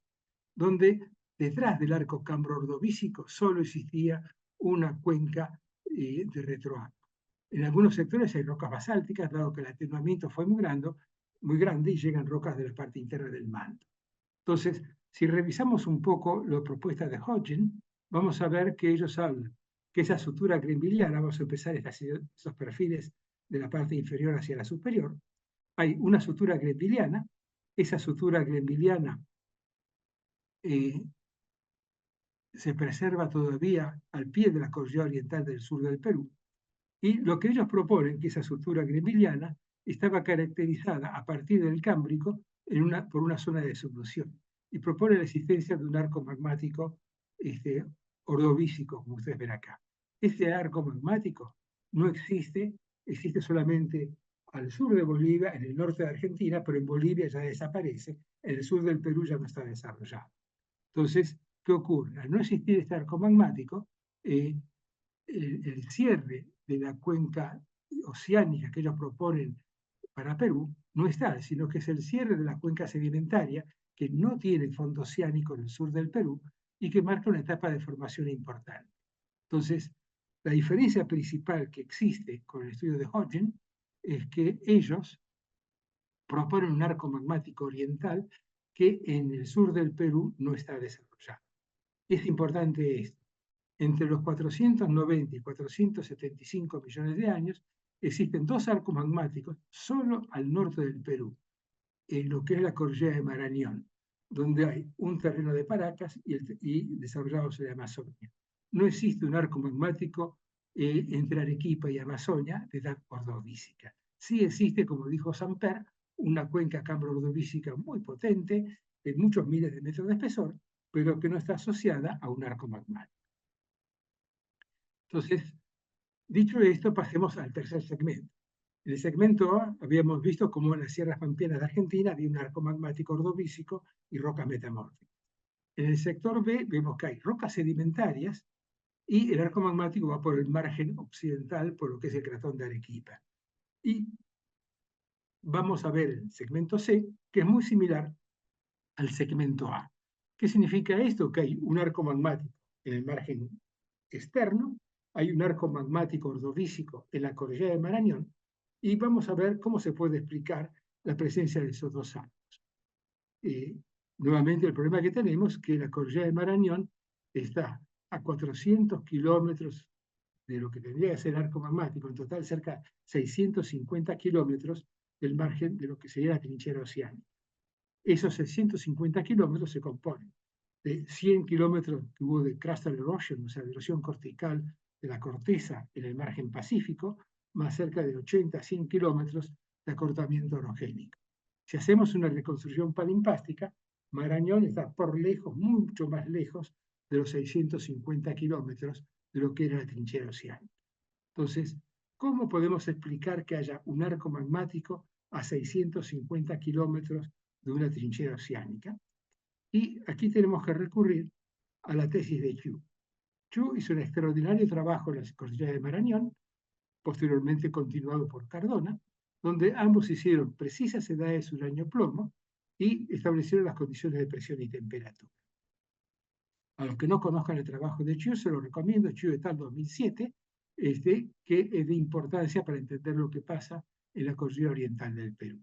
donde detrás del arco cambro-ordovícico solo existía una cuenca de retroarco. En algunos sectores hay rocas basálticas, dado que el atenuamiento fue muy grande y llegan rocas de la parte interna del manto. Entonces, si revisamos un poco la propuesta de Hodgkin, vamos a ver que ellos hablan que esa sutura grenviliana, vamos a empezar esos perfiles de la parte inferior hacia la superior, hay una sutura grenviliana, esa sutura grenviliana se preserva todavía al pie de la cordillera oriental del sur del Perú, y lo que ellos proponen, que esa sutura grenviliana estaba caracterizada a partir del Cámbrico por una zona de subducción, y propone la existencia de un arco magmático ordovícico, como ustedes ven acá. Este arco magmático no existe, existe solamente al sur de Bolivia, en el norte de Argentina, pero en Bolivia ya desaparece, en el sur del Perú ya no está desarrollado. Entonces, ¿qué ocurre? Al no existir este arco magmático, el cierre de la cuenca oceánica que ellos proponen para Perú no está, sino que es el cierre de la cuenca sedimentaria que no tiene fondo oceánico en el sur del Perú y que marca una etapa de formación importante. Entonces, la diferencia principal que existe con el estudio de Hodgkin es que ellos proponen un arco magmático oriental que en el sur del Perú no está desarrollado. Es importante esto. Entre los 490 y 475 millones de años existen dos arcos magmáticos solo al norte del Perú, en lo que es la cordillera de Marañón, donde hay un terreno de Paracas y desarrollados en la Amazonia. No existe un arco magmático entre Arequipa y Amazonia de edad ordovícica. Sí existe, como dijo Samper, una cuenca cambro-ordovícica muy potente, de muchos miles de metros de espesor, pero que no está asociada a un arco magmático. Entonces, dicho esto, pasemos al tercer segmento. En el segmento A habíamos visto cómo en las sierras pampeanas de Argentina había un arco magmático ordovícico y rocas metamórficas. En el sector B vemos que hay rocas sedimentarias y el arco magmático va por el margen occidental, por lo que es el cratón de Arequipa. Y vamos a ver el segmento C, que es muy similar al segmento A. ¿Qué significa esto? Que hay un arco magmático en el margen externo, hay un arco magmático ordovícico en la cordillera de Marañón, y vamos a ver cómo se puede explicar la presencia de esos dos arcos. Nuevamente el problema que tenemos es que la cordillera de Marañón está a 400 kilómetros de lo que tendría que ser el arco magmático, en total cerca de 650 kilómetros del margen de lo que sería la trinchera oceánica. Esos 650 kilómetros se componen de 100 kilómetros que hubo de crustal erosion, o sea, de erosión cortical de la corteza en el margen pacífico, más cerca de 80 a 100 kilómetros de acortamiento orogénico. Si hacemos una reconstrucción palimpástica, Marañón está por lejos, mucho más lejos de los 650 kilómetros de lo que era la trinchera oceánica. Entonces, ¿cómo podemos explicar que haya un arco magmático a 650 kilómetros de una trinchera oceánica? Y aquí tenemos que recurrir a la tesis de Chu. Chu hizo un extraordinario trabajo en la cordillera de Marañón, posteriormente continuado por Cardona, donde ambos hicieron precisas edades uranio-plomo y establecieron las condiciones de presión y temperatura. A los que no conozcan el trabajo de Chu, se lo recomiendo. Chu está en 2007, que es de importancia para entender lo que pasa en la cordillera oriental del Perú.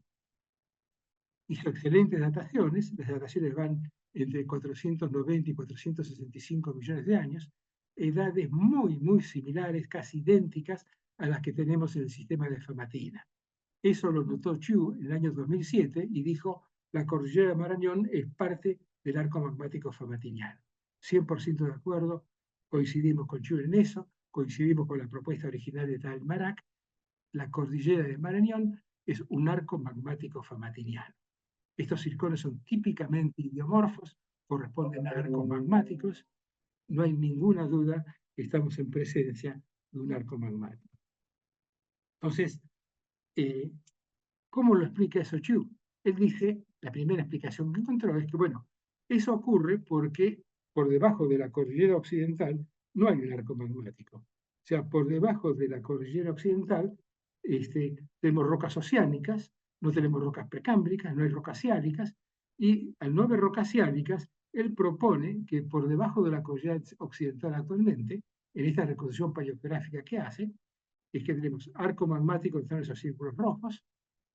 Hizo excelentes dataciones, las dataciones van entre 490 y 465 millones de años, edades muy, muy similares, casi idénticas a las que tenemos en el sistema de Famatina. Eso lo notó Chu en el año 2007 y dijo, la cordillera de Marañón es parte del arco magmático famatiniano. 100% de acuerdo, coincidimos con Chu en eso, coincidimos con la propuesta original de Tal Marak, la cordillera de Marañón es un arco magmático famatiniano. Estos circones son típicamente idiomorfos, corresponden a arcos magmáticos, no hay ninguna duda que estamos en presencia de un arco magmático. Entonces, ¿cómo lo explica eso Chu? Él dice, la primera explicación que encontró es que, bueno, eso ocurre porque por debajo de la cordillera occidental no hay un arco magmático. O sea, por debajo de la cordillera occidental tenemos rocas oceánicas, no tenemos rocas precámbricas, no hay rocas ciálicas, y al no haber rocas ciálicas, él propone que por debajo de la cordillera occidental actualmente, en esta reconstrucción paleográfica que hace, es que tenemos arco magmático, están esos círculos rojos,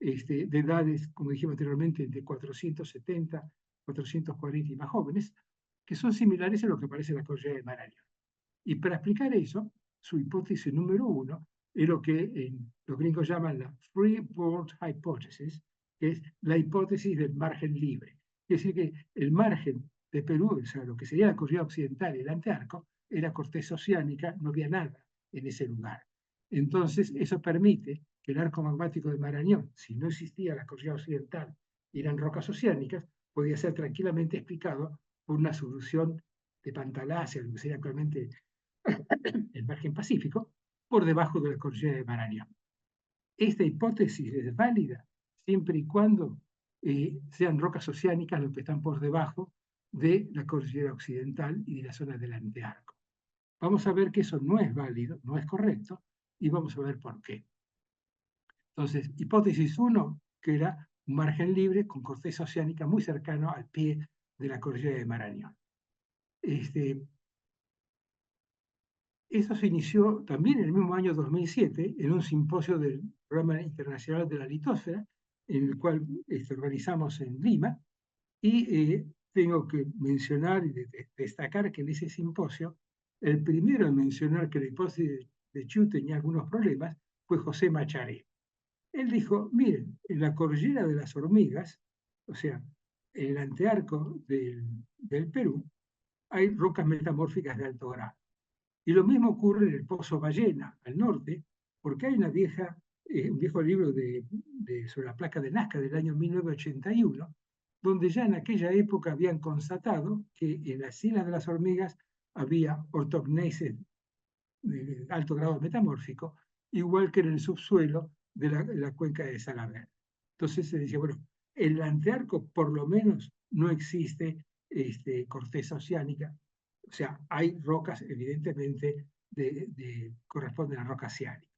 de edades, como dijimos anteriormente, de 470, 440 y más jóvenes, que son similares a lo que aparece en la cordillera de Marañón. Y para explicar eso, su hipótesis número uno es lo que los gringos llaman la Free World Hypothesis, que es la hipótesis del margen libre. Es decir, que el margen de Perú, o sea, lo que sería la cordillera occidental y el antearco, era corteza oceánica, no había nada en ese lugar. Entonces, eso permite que el arco magmático de Marañón, si no existía la cordillera occidental y eran rocas oceánicas, podía ser tranquilamente explicado por una solución de Pantalacia, lo que sería actualmente el margen pacífico, por debajo de la cordillera de Marañón. Esta hipótesis es válida siempre y cuando sean rocas oceánicas los que están por debajo de la cordillera occidental y de la zona del antearco. Vamos a ver que eso no es válido, no es correcto, y vamos a ver por qué. Entonces, hipótesis 1, que era un margen libre con corteza oceánica muy cercano al pie de la cordillera de Marañón. Esto se inició también en el mismo año 2007 en un simposio del Programa Internacional de la Litósfera, en el cual organizamos en Lima, y tengo que mencionar y destacar que en ese simposio, el primero en mencionar que la hipótesis de Chu tenía algunos problemas fue José Macharé. Él dijo, miren, en la cordillera de las hormigas, o sea, en el antearco del Perú, hay rocas metamórficas de alto grado. Y lo mismo ocurre en el Pozo Ballena, al norte, porque hay un viejo libro sobre la placa de Nazca del año 1981, donde ya en aquella época habían constatado que en las islas de las hormigas había ortogneses de alto grado metamórfico, igual que en el subsuelo de la cuenca de Salaverry. Entonces se decía, bueno, en el antearco por lo menos no existe corteza oceánica, o sea, hay rocas evidentemente corresponden a rocas ciánicas.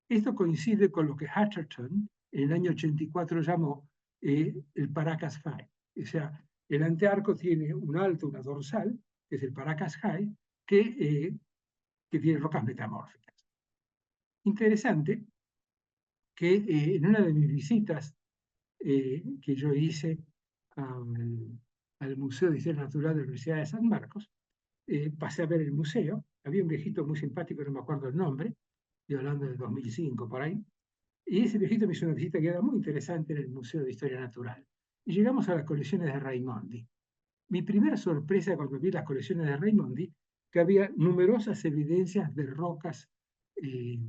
Esto coincide con lo que Hatcherton en el año 84 llamó el Paracas High. O sea, el antearco tiene un alto, una dorsal, que es el Paracas High, que tiene rocas metamórficas. Interesante que en una de mis visitas que yo hice al, al Museo de Historia Natural de la Universidad de San Marcos. Pasé a ver el museo, había un viejito muy simpático, no me acuerdo el nombre, estoy hablando de 2005 por ahí, y ese viejito me hizo una visita guiada muy interesante en el Museo de Historia Natural. Y llegamos a las colecciones de Raimondi. Mi primera sorpresa cuando vi las colecciones de Raimondi, que había numerosas evidencias de rocas, eh,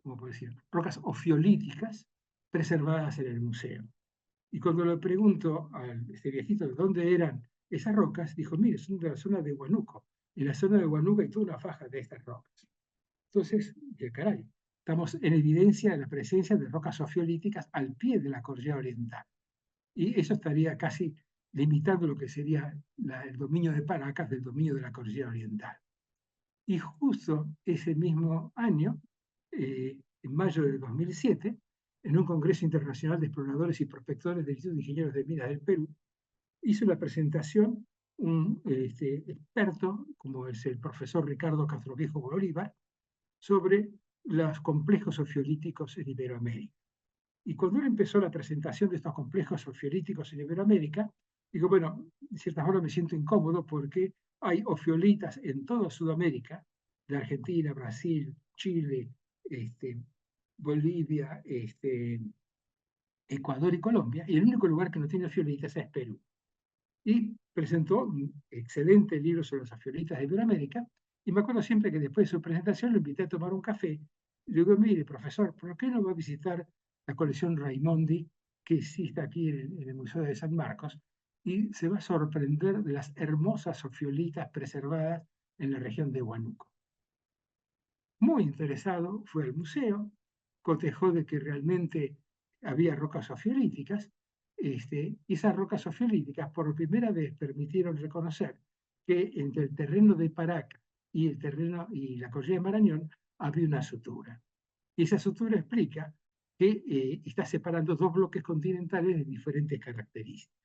¿cómo puedo decir? Rocas ofiolíticas preservadas en el museo. Y cuando le pregunto a este viejito de dónde eran esas rocas, dijo, mire, son de la zona de Huánuco. En la zona de Huánuco hay toda una faja de estas rocas. Entonces, qué caray, estamos en evidencia de la presencia de rocas ofiolíticas al pie de la cordillera oriental. Y eso estaría casi limitando lo que sería el dominio de Paracas del dominio de la cordillera oriental. Y justo ese mismo año, en mayo de 2007, en un Congreso Internacional de Exploradores y Prospectores del Instituto de Ingenieros de Minas del Perú, hizo la presentación un experto, como es el profesor Ricardo Castroviejo Bolívar, sobre los complejos ofiolíticos en Iberoamérica. Y cuando él empezó la presentación de estos complejos ofiolíticos en Iberoamérica, digo, bueno, de cierta forma me siento incómodo porque hay ofiolitas en toda Sudamérica, de Argentina, Brasil, Chile, Bolivia, Ecuador y Colombia, y el único lugar que no tiene ofiolitas es Perú. Y presentó un excelente libro sobre los ofiolitas de Iberoamérica, y me acuerdo siempre que después de su presentación lo invité a tomar un café. Y le digo, mire, profesor, ¿por qué no va a visitar la colección Raimondi, que existe aquí en el Museo de San Marcos? Y se va a sorprender de las hermosas ofiolitas preservadas en la región de Huánuco. Muy interesado, fue al museo, cotejó de que realmente había rocas ofiolíticas, y esas rocas ofiolíticas por primera vez permitieron reconocer que entre el terreno de Paracas y el terreno y la cordillera de Marañón había una sutura. Y esa sutura explica que está separando dos bloques continentales de diferentes características.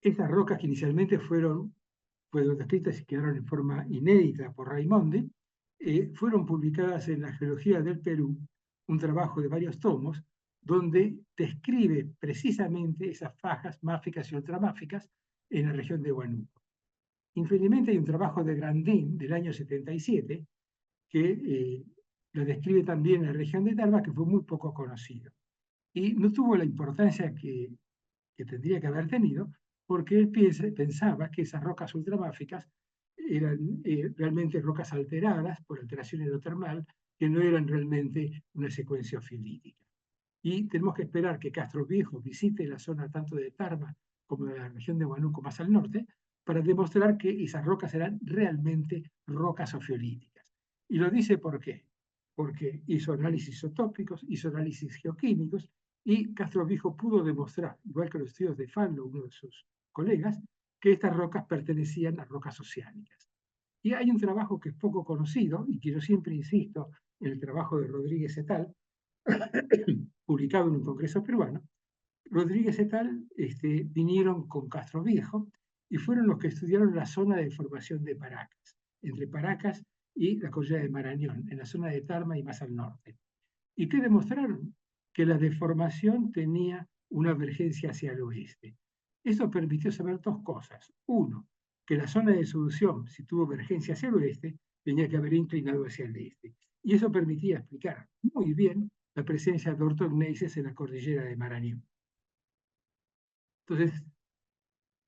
Estas rocas que inicialmente fueron descritas y quedaron en forma inédita por Raimondi, fueron publicadas en la Geología del Perú, un trabajo de varios tomos, donde describe precisamente esas fajas máficas y ultramáficas en la región de Huánuco. Infelizmente hay un trabajo de Grandín del año 77 que lo describe también en la región de Tarma, que fue muy poco conocido. Y no tuvo la importancia que tendría que haber tenido, porque él pensaba que esas rocas ultramáficas eran realmente rocas alteradas por alteración hidrotermal, que no eran realmente una secuencia ofilítica. Y tenemos que esperar que Castroviejo visite la zona tanto de Tarma como de la región de Huánuco más al norte, para demostrar que esas rocas eran realmente rocas ofiolíticas. Y lo dice ¿por qué? Porque hizo análisis isotópicos, hizo análisis geoquímicos, y Castroviejo pudo demostrar, igual que los estudios de Fallo, uno de sus colegas, que estas rocas pertenecían a rocas oceánicas. Y hay un trabajo que es poco conocido, y que yo siempre insisto en el trabajo de Rodríguez et al., publicado en un congreso peruano. Rodríguez et al. Vinieron con Castroviejo y fueron los que estudiaron la zona de formación de Paracas, entre Paracas y la cordillera de Marañón, en la zona de Tarma y más al norte. ¿Y qué demostraron? Que la deformación tenía una vergencia hacia el oeste. Eso permitió saber dos cosas. Uno, que la zona de solución, si tuvo vergencia hacia el oeste, tenía que haber inclinado hacia el este. Y eso permitía explicar muy bien la presencia de ortogneses en la cordillera de Marañón. Entonces,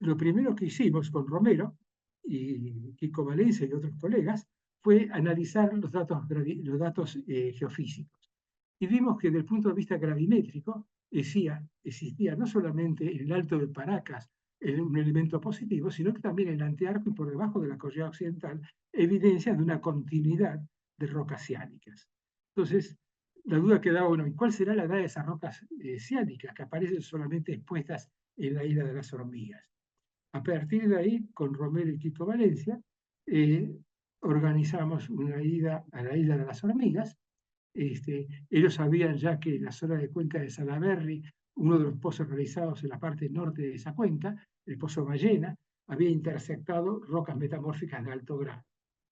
lo primero que hicimos con Romero y Kiko Valencia y otros colegas fue analizar los datos geofísicos. Y vimos que desde el punto de vista gravimétrico existía no solamente en el Alto de Paracas un elemento positivo, sino que también en el antearco y por debajo de la cordillera occidental evidencia de una continuidad de rocas ciánicas. Entonces, la duda quedaba, bueno, ¿y cuál será la edad de esas rocas ciánicas que aparecen solamente expuestas en la isla de las Hormigas? A partir de ahí, con Romero y Quito Valencia, organizamos una ida a la isla de las Hormigas. Ellos sabían ya que en la zona de cuenca de Salaberry, uno de los pozos realizados en la parte norte de esa cuenca, el pozo Ballena, había interceptado rocas metamórficas de alto grado,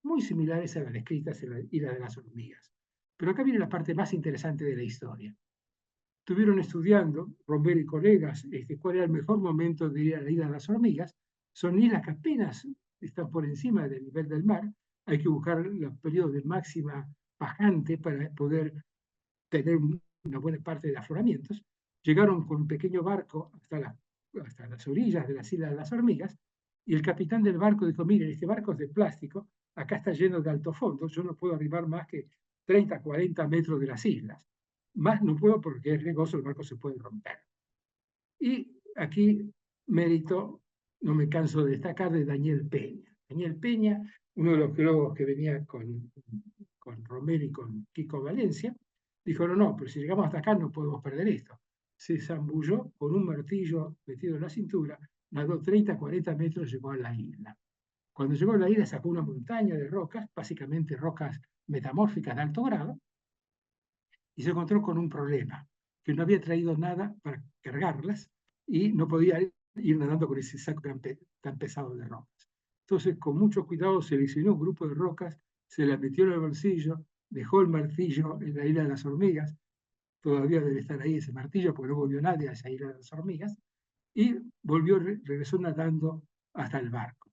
muy similares a las descritas en la isla de las Hormigas. Pero acá viene la parte más interesante de la historia. estuvieron estudiando, Romero y colegas, cuál era el mejor momento de ir a la isla de las hormigas. Son islas que apenas están por encima del nivel del mar. Hay que buscar los periodos de máxima bajante para poder tener una buena parte de afloramientos. Llegaron con un pequeño barco hasta las orillas de las islas de las hormigas, y el capitán del barco dijo: miren, este barco es de plástico, acá está lleno de alto fondo, yo no puedo arribar más que 30, 40 metros de las islas. Más no puedo porque es riesgoso, el barco se puede romper. Y aquí mérito, no me canso de destacar, de Daniel Peña. Daniel Peña, uno de los geólogos que venía con Romero y con Kiko Valencia, dijo: no, pero si llegamos hasta acá no podemos perder esto. Se zambulló con un martillo metido en la cintura, nadó 30, 40 metros, llegó a la isla. Cuando llegó a la isla sacó una montaña de rocas, básicamente rocas metamórficas de alto grado, y se encontró con un problema, que no había traído nada para cargarlas y no podía ir nadando con ese saco tan pesado de rocas. Entonces, con mucho cuidado, seleccionó un grupo de rocas, se las metió en el bolsillo, dejó el martillo en la isla de las hormigas, todavía debe estar ahí ese martillo porque no volvió nadie a esa isla de las hormigas, y regresó nadando hasta el barco.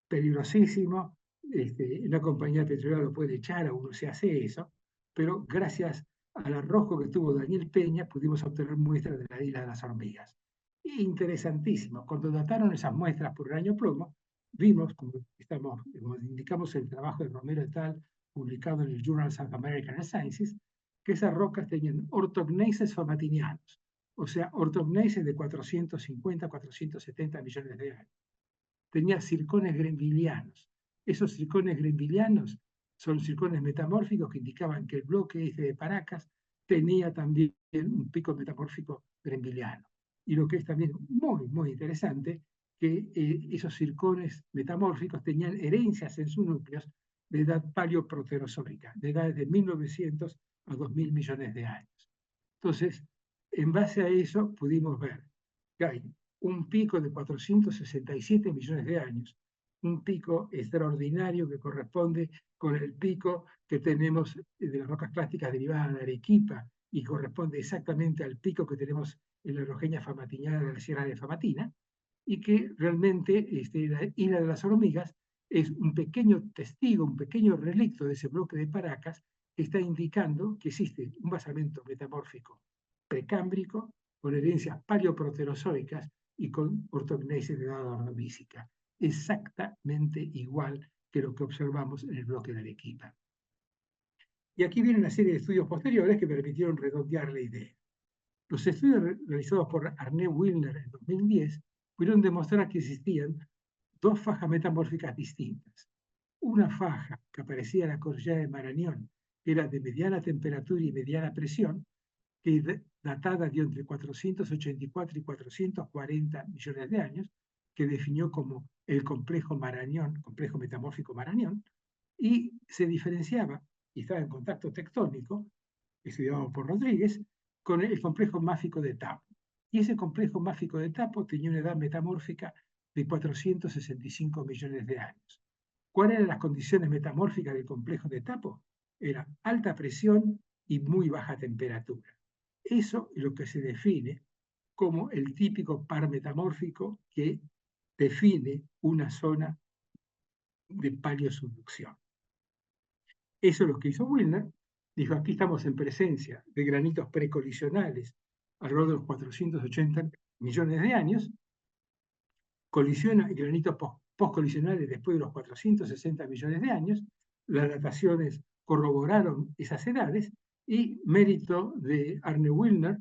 Peligrosísimo, una compañía petrolera lo puede echar, a uno se hace eso, pero gracias al arrojo que tuvo Daniel Peña pudimos obtener muestras de la isla de las hormigas. Interesantísimo, cuando dataron esas muestras por el año plomo, vimos, como indicamos el trabajo de Romero et al, publicado en el Journal of American Sciences, que esas rocas tenían ortogneses famatinianos, o sea, ortogneses de 450, 470 millones de años. Tenía circones grenvilianos. Esos circones grenvilianos son circones metamórficos que indicaban que el bloque de Paracas tenía también un pico metamórfico grenviliano. Y lo que es también muy, muy interesante, que esos circones metamórficos tenían herencias en sus núcleos de edad paleoproterozoica, de edades de 1900 a 2000 millones de años. Entonces, en base a eso pudimos ver que hay un pico de 467 millones de años, un pico extraordinario que corresponde con el pico que tenemos de las rocas clásticas derivadas de Arequipa y corresponde exactamente al pico que tenemos en la Orogenia famatiñana de la Sierra de Famatina, y que realmente la isla de las hormigas es un pequeño testigo, un pequeño relicto de ese bloque de Paracas que está indicando que existe un basamento metamórfico precámbrico con herencias paleoproterozoicas y con ortognesis de edad ordovícica, exactamente igual que lo que observamos en el bloque de Arequipa. Y aquí viene una serie de estudios posteriores que permitieron redondear la idea. Los estudios realizados por Arne Wilner en 2010 pudieron demostrar que existían dos fajas metamórficas distintas. Una faja que aparecía en la cordillera de Marañón, que era de mediana temperatura y mediana presión, que es datada de entre 484 y 440 millones de años, que definió como el complejo Marañón, complejo metamórfico Marañón, y se diferenciaba, y estaba en contacto tectónico, estudiado por Rodríguez, con el complejo máfico de Tapo. Y ese complejo máfico de Tapo tenía una edad metamórfica de 465 millones de años. ¿Cuáles eran las condiciones metamórficas del complejo de Tapo? Era alta presión y muy baja temperatura. Eso es lo que se define como el típico par metamórfico que define una zona de paleosubducción. Eso es lo que hizo Wilner. Dijo: aquí estamos en presencia de granitos precolisionales alrededor de los 480 millones de años, colisiona granitos postcolisionales después de los 460 millones de años. Las dataciones corroboraron esas edades, y mérito de Arne Wilner,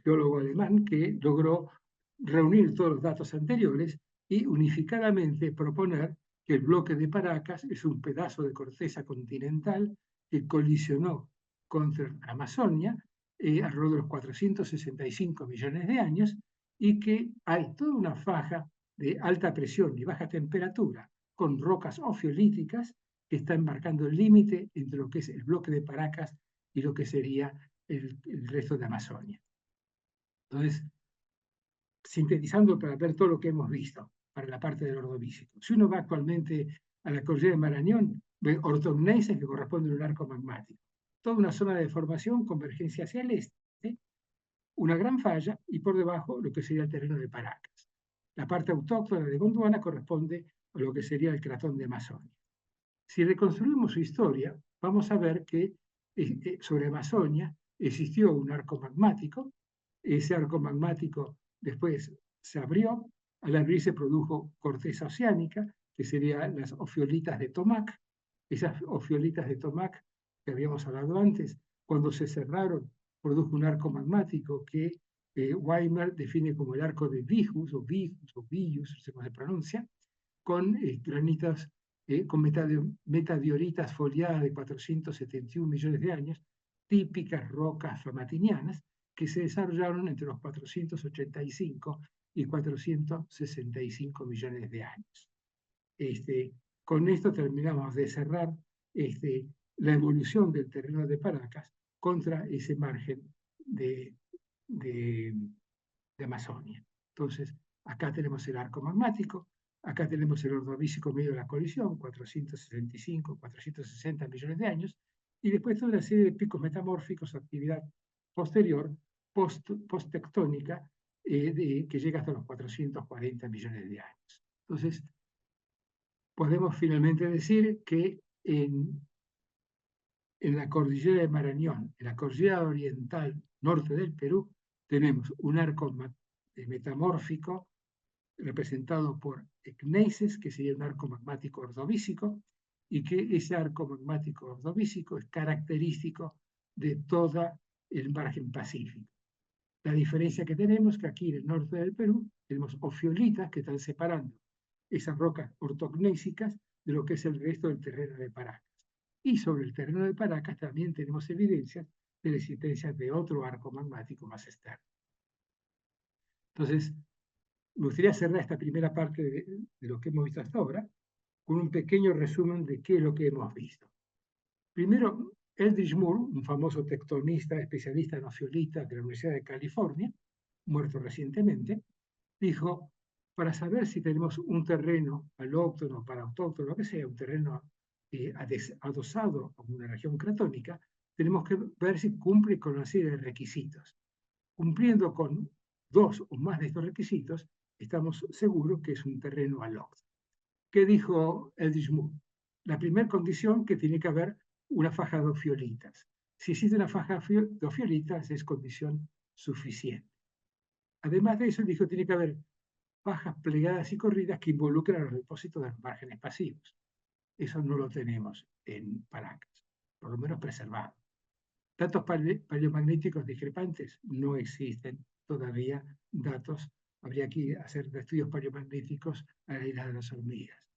geólogo alemán, que logró reunir todos los datos anteriores y unificadamente proponer que el bloque de Paracas es un pedazo de corteza continental que colisionó contra la Amazonia alrededor de los 465 millones de años, y que hay toda una faja de alta presión y baja temperatura con rocas ofiolíticas que están marcando el límite entre lo que es el bloque de Paracas y lo que sería el resto de Amazonia. Entonces, sintetizando para ver todo lo que hemos visto para la parte del ordovícico. Si uno va actualmente a la cordillera de Marañón, ve ortogneses que corresponden a un arco magmático. Toda una zona de formación, convergencia hacia el este, una gran falla y por debajo lo que sería el terreno de Paracas. La parte autóctona de Gondwana corresponde a lo que sería el cratón de Amazonia. Si reconstruimos su historia, vamos a ver que sobre Amazonia existió un arco magmático. Ese arco magmático después se abrió. Al abrirse produjo corteza oceánica, que serían las ofiolitas de Tomac. Esas ofiolitas de Tomac que habíamos hablado antes, cuando se cerraron, produjo un arco magmático que Weimer define como el arco de Bijus o Bijus, no sé cómo se pronuncia, con granitas, con metadioritas foliadas de 471 millones de años, típicas rocas flamatinianas, que se desarrollaron entre los 485 y 465 millones de años. Con esto terminamos de cerrar la evolución del terreno de Paracas contra ese margen de Amazonia. Entonces, acá tenemos el arco magmático, acá tenemos el ordovícico medio de la colisión, 465, 460 millones de años, y después toda una serie de picos metamórficos, actividad posterior, post-tectónica, que llega hasta los 440 millones de años. Entonces, podemos finalmente decir que en la cordillera de Marañón, en la cordillera oriental norte del Perú, tenemos un arco metamórfico representado por gneises, que sería un arco magmático ordovícico, y que ese arco magmático ordovícico es característico de todo el margen pacífico. La diferencia que tenemos es que aquí en el norte del Perú tenemos ofiolitas que están separando esas rocas ortognésicas de lo que es el resto del terreno de Paracas. Y sobre el terreno de Paracas también tenemos evidencias de la existencia de otro arco magmático más externo. Entonces, me gustaría cerrar esta primera parte de lo que hemos visto hasta ahora con un pequeño resumen de qué es lo que hemos visto. Primero, Eldridge Moore, un famoso tectonista, especialista en ofiolitas de la Universidad de California, muerto recientemente, dijo, para saber si tenemos un terreno alóctono, parautóctono, lo que sea, un terreno adosado a una región cratónica, tenemos que ver si cumple con una serie de requisitos. Cumpliendo con 2 o más de estos requisitos, estamos seguros que es un terreno alóctono. ¿Qué dijo Eldridge Moore? La primera condición que tiene que haber una faja de ofiolitas. Si existe una faja de ofiolitas es condición suficiente. Además de eso, dijo que tiene que haber fajas plegadas y corridas que involucran los depósitos de los márgenes pasivos. Eso no lo tenemos en Paracas, por lo menos preservado. Datos paleomagnéticos discrepantes no existen todavía datos. Habría que hacer estudios paleomagnéticos a la isla de las hormigas.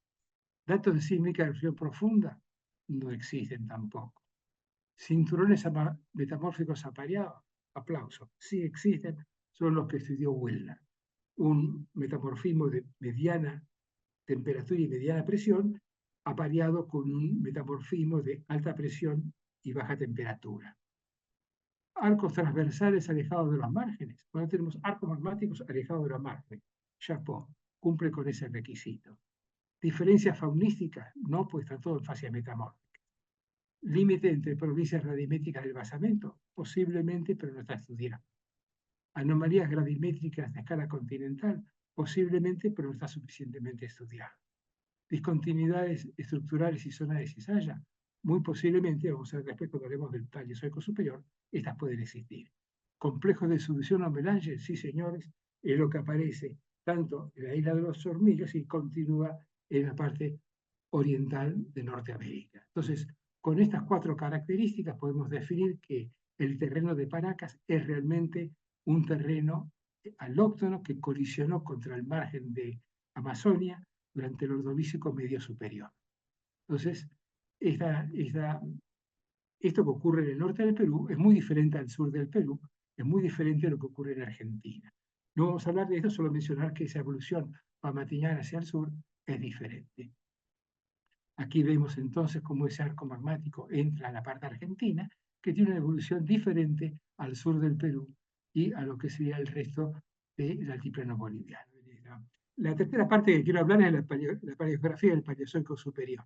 Datos de sísmica de erupción profunda no existen tampoco. Cinturones metamórficos apareados, aplauso, sí existen, son los que estudió Wellner. Un metamorfismo de mediana temperatura y mediana presión apareado con un metamorfismo de alta presión y baja temperatura. Arcos transversales alejados de los márgenes. Cuando tenemos arcos magmáticos alejados de los márgenes. Chapeau, cumple con ese requisito. Diferencias faunísticas, no, pues está todo en fase metamórfica. Límite entre provincias radimétricas del basamento, posiblemente, pero no está estudiado. Anomalías gravimétricas de escala continental, posiblemente, pero no está suficientemente estudiado. Discontinuidades estructurales y zonas de cizalla, muy posiblemente, vamos a ver después cuando hablemos del Paleozoico superior, estas pueden existir. Complejos de subducción o melange, sí señores, es lo que aparece tanto en la isla de los hormigas y continúa en la parte oriental de Norteamérica. Entonces, con estas 4 características podemos definir que el terreno de Paracas es realmente un terreno alóctono que colisionó contra el margen de Amazonia durante el Ordovícico medio superior. Entonces, esto que ocurre en el norte del Perú es muy diferente al sur del Perú, es muy diferente a lo que ocurre en Argentina. No vamos a hablar de esto, solo mencionar que esa evolución pamatiñana hacia el sur es diferente. Aquí vemos entonces cómo ese arco magmático entra a la parte argentina, que tiene una evolución diferente al sur del Perú y a lo que sería el resto del altiplano boliviano. La tercera parte que quiero hablar es la paleografía del Paleozoico superior.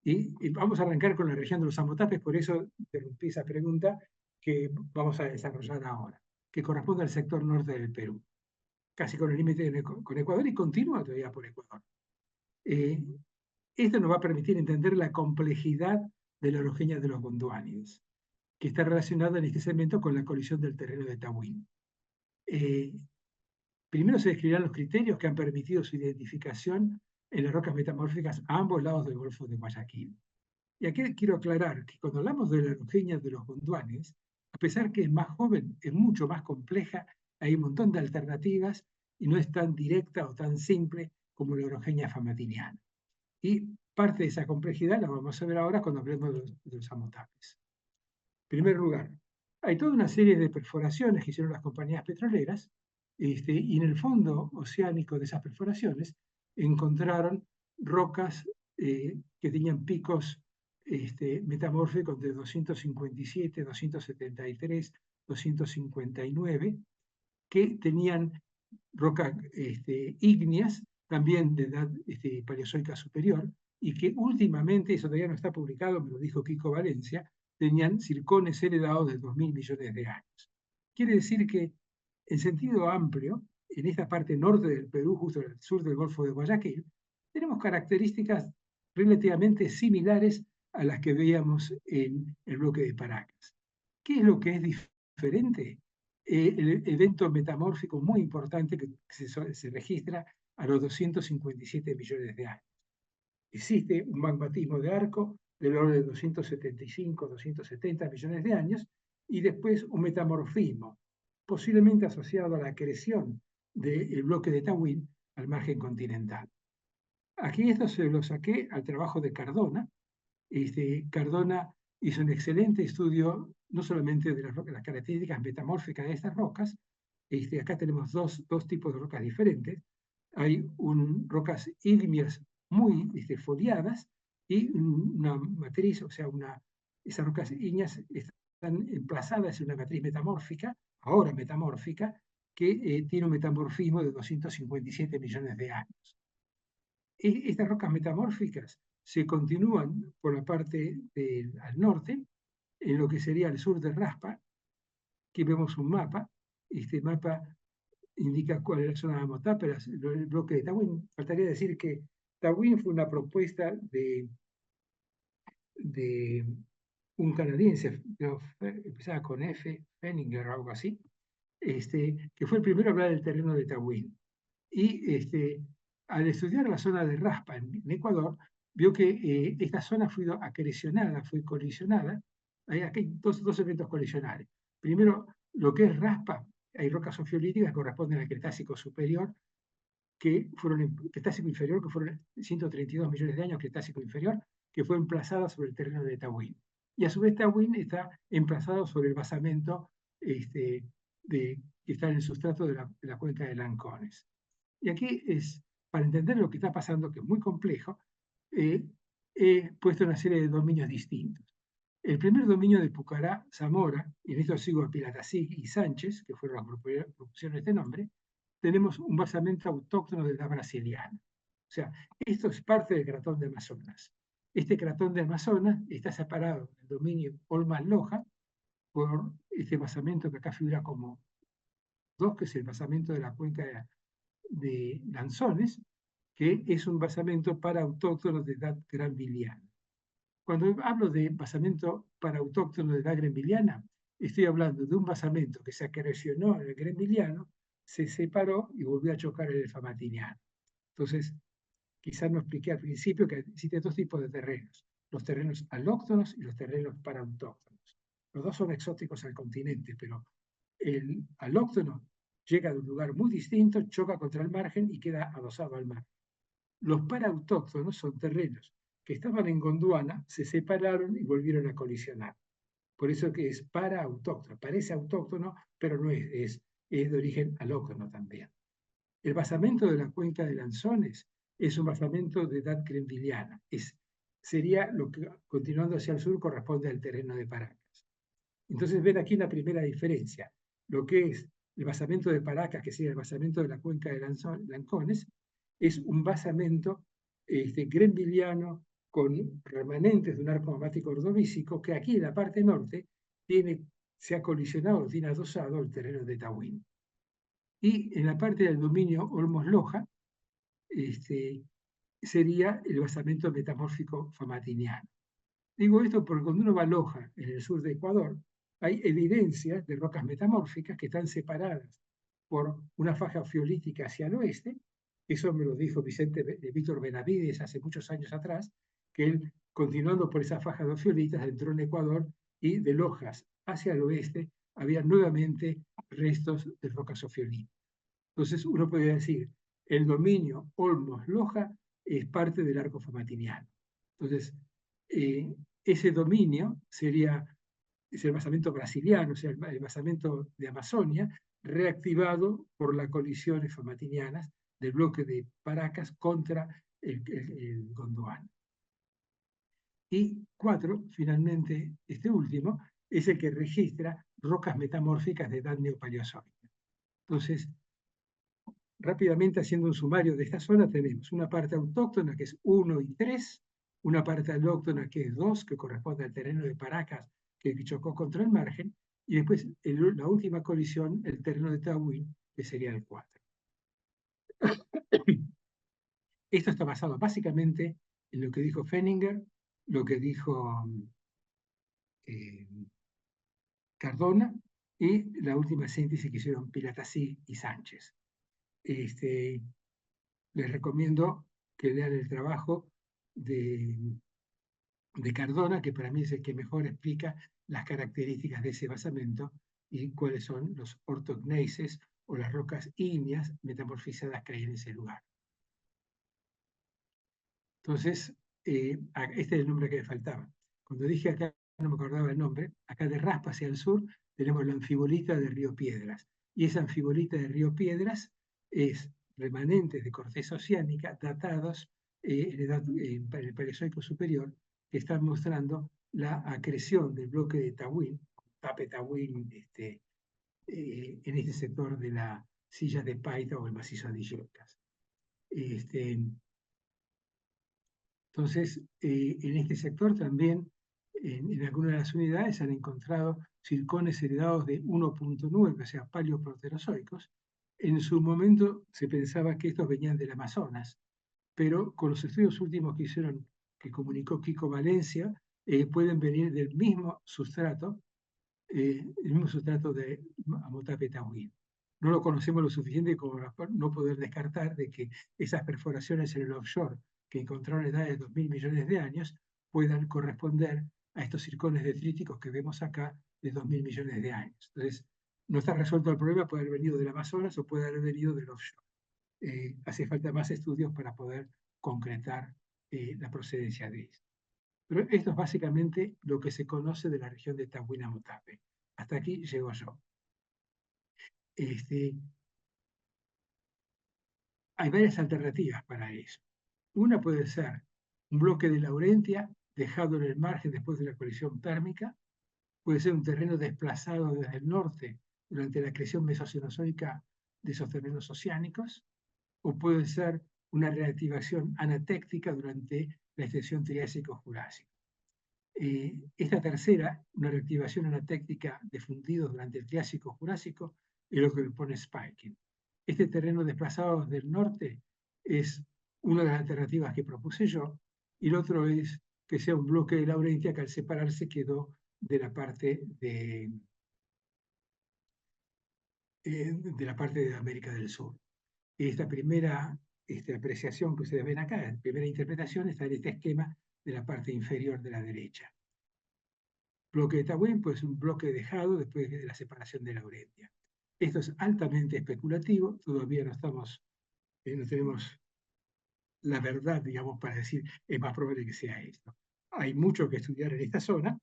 Y vamos a arrancar con la región de los Amotapes, por eso interrumpí esa pregunta que vamos a desarrollar ahora. que corresponde al sector norte del Perú, casi con el límite con Ecuador y continúa todavía por Ecuador. Esto nos va a permitir entender la complejidad de la orogenia de los gondwanis, que está relacionada en este segmento con la colisión del terreno de Tahuín. Primero se describirán los criterios que han permitido su identificación en las rocas metamórficas a ambos lados del Golfo de Guayaquil. Y aquí quiero aclarar que cuando hablamos de la orogenia de los gondwanis, a pesar que es más joven, es mucho más compleja, hay un montón de alternativas y no es tan directa o tan simple como la orogenia famatiniana. Y parte de esa complejidad la vamos a ver ahora cuando hablemos de los amotapes. En primer lugar, hay toda una serie de perforaciones que hicieron las compañías petroleras, y en el fondo oceánico de esas perforaciones encontraron rocas que tenían picos metamórficos de 257, 273, 259, que tenían rocas ígneas, también de edad paleozoica superior, y que últimamente, eso todavía no está publicado, me lo dijo Kiko Valencia, tenían circones heredados de 2.000 millones de años. Quiere decir que, en sentido amplio, en esta parte norte del Perú, justo al sur del Golfo de Guayaquil, tenemos características relativamente similares a las que veíamos en el bloque de Paracas. ¿Qué es lo que es diferente? El evento metamórfico muy importante que se registra a los 257 millones de años. Existe un magmatismo de arco del orden de 275, 270 millones de años, y después un metamorfismo, posiblemente asociado a la acreción del bloque de Tahuín al margen continental. Aquí esto se lo saqué al trabajo de Cardona. Cardona hizo un excelente estudio, no solamente de las características metamórficas de estas rocas. Acá tenemos dos tipos de rocas diferentes. Hay rocas ígneas muy foliadas y una matriz, o sea, esas rocas ígneas están emplazadas en una matriz metamórfica, ahora metamórfica, que tiene un metamorfismo de 257 millones de años. Estas rocas metamórficas se continúan por la parte al norte, en lo que sería el sur de Raspa. Aquí vemos un mapa. Este mapa indica cuál es la zona de Amotá, pero el bloque de Tahuín. Faltaría decir que Tahuín fue una propuesta de un canadiense, empezaba con F, Fenninger o algo así, que fue el primero a hablar del terreno de Tahuín. Y al estudiar la zona de Raspa en Ecuador, vio que esta zona fue acrecionada, fue colisionada. Aquí hay dos eventos colisionales. Primero, lo que es Raspa, hay rocas ofiolíticas que corresponden al Cretácico superior, Cretácico inferior, que fueron 132 millones de años, Cretácico inferior, que fue emplazada sobre el terreno de Tahuín. Y a su vez Tahuín está emplazado sobre el basamento que está en el sustrato de la cuenca de Lancones. Y aquí para entender lo que está pasando, que es muy complejo, he puesto una serie de dominios distintos. El primer dominio de Pucará, Zamora, y en esto sigo a Pilatacig y Sánchez, que fueron las que propusieron este nombre, tenemos un basamento autóctono de la brasiliana. O sea, esto es parte del cratón de Amazonas. Este cratón de Amazonas está separado del dominio Olmas-Loja por este basamento que acá figura como 2, que es el basamento de la cuenca de Lanzones, que es un basamento para autóctonos de edad granviliana. Cuando hablo de basamento para autóctono de edad granviliana, estoy hablando de un basamento que se acrecionó en el granviliano, se separó y volvió a chocar en el famatiniano. Entonces, quizás no expliqué al principio que existen dos tipos de terrenos: los terrenos alóctonos y los terrenos paraautóctonos. Los dos son exóticos al continente, pero el alóctono llega de un lugar muy distinto, choca contra el margen y queda adosado al mar. Los paraautóctonos son terrenos que estaban en Gondwana, se separaron y volvieron a colisionar. Por eso que es paraautóctono. Parece autóctono, pero no es de origen alóctono también. El basamento de la cuenca de Lanzones es un basamento de edad granviliana. Sería lo que, continuando hacia el sur, corresponde al terreno de Paracas. Entonces ven aquí la primera diferencia. Lo que es el basamento de Paracas, que sería el basamento de la cuenca de Lancones, es un basamento granviliano con remanentes de un arco magmático ordovícico, que aquí en la parte norte tiene se ha colisionado, tiene adosado el terreno de Tawin. Y en la parte del dominio Olmos-Loja, sería el basamento metamórfico famatiniano. Digo esto porque cuando uno va a Loja, en el sur de Ecuador, hay evidencias de rocas metamórficas que están separadas por una faja fiolítica hacia el oeste. Eso me lo dijo Víctor Benavides hace muchos años atrás, que él, continuando por esa faja de fiolitas, entró en Ecuador y de Lojas hacia el oeste había nuevamente restos de rocas ofiolíticas. Entonces uno podría decir, el dominio Olmos-Loja es parte del arco famatiniano. Entonces, ese dominio es el basamento brasiliano, o sea, el basamento de Amazonia, reactivado por las colisiones famatinianas del bloque de Paracas contra el Gondwana. Y 4, finalmente, este último, es el que registra rocas metamórficas de edad neopaleozoica. Entonces, rápidamente haciendo un sumario de esta zona, tenemos una parte autóctona que es 1 y 3, una parte alóctona que es 2, que corresponde al terreno de Paracas, que chocó contra el margen, y después la última colisión, el terreno de Tawin, que sería el 4. Esto está basado básicamente en lo que dijo Fenninger, lo que dijo eh, Cardona, y la última síntesis que hicieron Pilatassi y Sánchez. Les recomiendo que lean el trabajo de Cardona, que para mí es el que mejor explica las características de ese basamento y cuáles son los ortogneises o las rocas ígneas metamorfizadas que hay en ese lugar. Entonces, este es el nombre que me faltaba. Cuando dije acá, no me acordaba el nombre, acá de Raspa hacia el sur tenemos la anfibolita de Río Piedras. Y esa anfibolita de Río Piedras es remanentes de corteza oceánica datados en el Paleozoico superior, que están mostrando la acreción del bloque de Tawin, Tape Tawin, en este sector de la silla de Paita o el macizo de Illescas. Entonces, en este sector también, en algunas de las unidades, se han encontrado circones heredados de 1.9, o sea, paleoproterozoicos. En su momento se pensaba que estos venían del Amazonas, pero con los estudios últimos que hicieron, que comunicó Kiko Valencia, pueden venir del mismo sustrato de Amotape Tawin. No lo conocemos lo suficiente como para no poder descartar de que esas perforaciones en el offshore que encontraron en edades de 2.000 millones de años puedan corresponder a estos circones detríticos que vemos acá de 2.000 millones de años. Entonces, no está resuelto el problema, puede haber venido del Amazonas o puede haber venido del offshore. Hace falta más estudios para poder concretar la procedencia de esto. Pero esto es básicamente lo que se conoce de la región de Tawin Amotape. Hasta aquí llego yo. Hay varias alternativas para eso. Una puede ser un bloque de Laurentia dejado en el margen después de la colisión térmica, puede ser un terreno desplazado desde el norte durante la acreción mesocenozoica de esos terrenos oceánicos, o puede ser una reactivación anatéctica durante la extensión Triásico-Jurásico. Esta tercera, una reactivación anatéctica de fundidos durante el Triásico-Jurásico, es lo que pone Spiking. Este terreno desplazado del norte es una de las alternativas que propuse yo, y el otro es que sea un bloque de Laurentia que al separarse quedó de la parte de América del Sur. Esta primera apreciación que ustedes ven acá, la primera interpretación, está en este esquema de la parte inferior de la derecha. Bloque de Tawin, pues un bloque dejado después de la separación de Laurentia. Esto es altamente especulativo, todavía no tenemos la verdad, digamos, para decir es más probable que sea esto. Hay mucho que estudiar en esta zona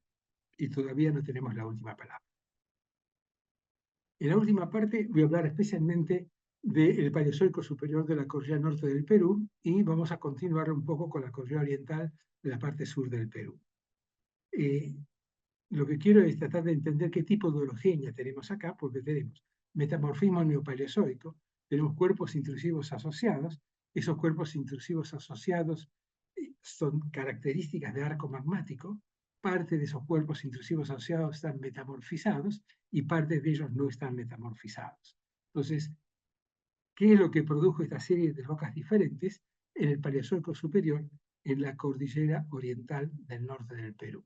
y todavía no tenemos la última palabra. En la última parte voy a hablar especialmente del Paleozoico superior de la cordillera norte del Perú y vamos a continuar un poco con la cordillera oriental de la parte sur del Perú. Lo que quiero es tratar de entender qué tipo de orogenia tenemos acá, porque tenemos metamorfismo neopaleozoico, tenemos cuerpos intrusivos asociados, esos cuerpos intrusivos asociados son características de arco magmático, parte de esos cuerpos intrusivos asociados están metamorfizados y parte de ellos no están metamorfizados. Entonces, ¿qué es lo que produjo esta serie de rocas diferentes en el Paleozoico superior en la cordillera oriental del norte del Perú?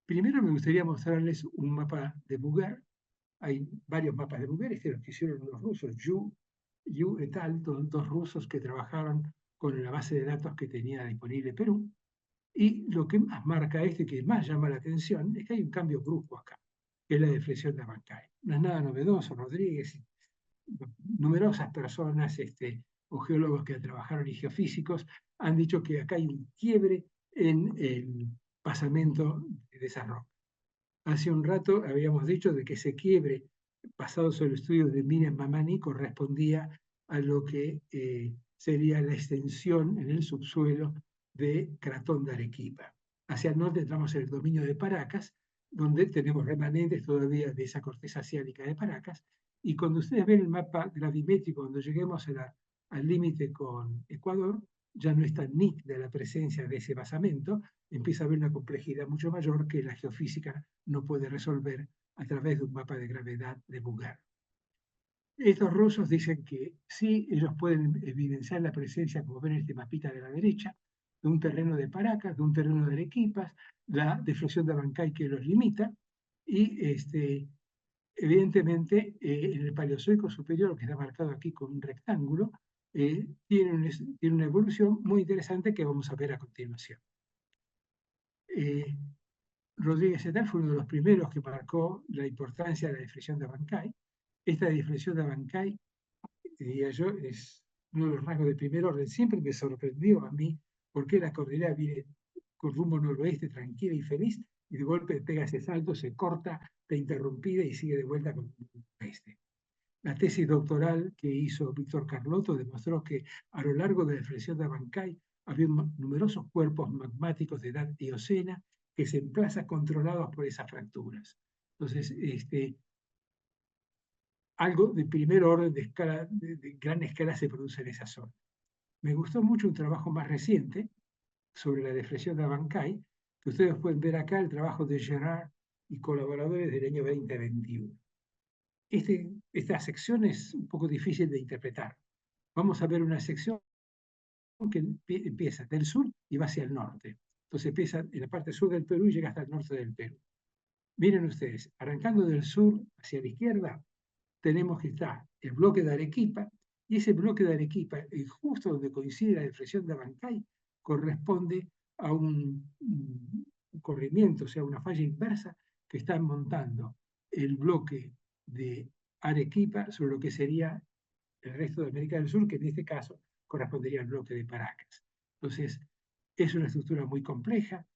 Primero me gustaría mostrarles un mapa de Bouguer. Hay varios mapas de Bouguer, este lo que hicieron los rusos, Yu et al, dos rusos que trabajaron con la base de datos que tenía disponible Perú. Y lo que más marca esto y que más llama la atención es que hay un cambio brusco acá, que es la deflexión de Abancay. No es nada novedoso, Rodríguez, numerosas personas o geólogos que trabajaron y geofísicos han dicho que acá hay un quiebre en el pasamento de esa roca. Hace un rato habíamos dicho de que ese quiebre, basado sobre el estudio de Miriam Mamani, correspondía a lo que sería la extensión en el subsuelo de Cratón de Arequipa. Hacia el norte entramos en el dominio de Paracas, donde tenemos remanentes todavía de esa corteza asiática de Paracas, y cuando ustedes ven el mapa gravimétrico, cuando lleguemos al límite con Ecuador, ya no es tan nítida la presencia de ese basamento, empieza a haber una complejidad mucho mayor que la geofísica no puede resolver a través de un mapa de gravedad de Bouguer. Estos rusos dicen que sí, ellos pueden evidenciar la presencia, como ven en este mapita de la derecha, de un terreno de Paracas, de un terreno de Arequipas, la deflexión de Abancay que los limita, y evidentemente en el Paleozoico superior, que está marcado aquí con un rectángulo, tiene una evolución muy interesante que vamos a ver a continuación. Rodríguez et al fue uno de los primeros que marcó la importancia de la deflexión de Abancay. Esta deflexión de Abancay, diría yo, es uno de los rasgos de primer orden. Siempre me sorprendió a mí por qué la cordillera viene con rumbo noroeste, tranquila y feliz, y de golpe pega ese salto, se corta, está interrumpida y sigue de vuelta con el oeste. La tesis doctoral que hizo Víctor Carlotto demostró que a lo largo de la deflexión de Abancay había numerosos cuerpos magmáticos de edad eocena que se emplazan controlados por esas fracturas. Entonces, algo de primer orden, de gran escala, se produce en esa zona. Me gustó mucho un trabajo más reciente sobre la deflexión de Abancay, que ustedes pueden ver acá, el trabajo de Gerard y colaboradores del año 2021. Esta sección es un poco difícil de interpretar. Vamos a ver una sección que empieza del sur y va hacia el norte. Entonces empieza en la parte sur del Perú y llega hasta el norte del Perú. Miren ustedes, arrancando del sur hacia la izquierda, tenemos que está el bloque de Arequipa, y ese bloque de Arequipa, justo donde coincide la deflexión de Abancay, corresponde a un corrimiento, o sea, una falla inversa que está montando el bloque de Arequipa sobre lo que sería el resto de América del Sur, que en este caso correspondería al bloque de Paracas. Entonces, es una estructura muy compleja,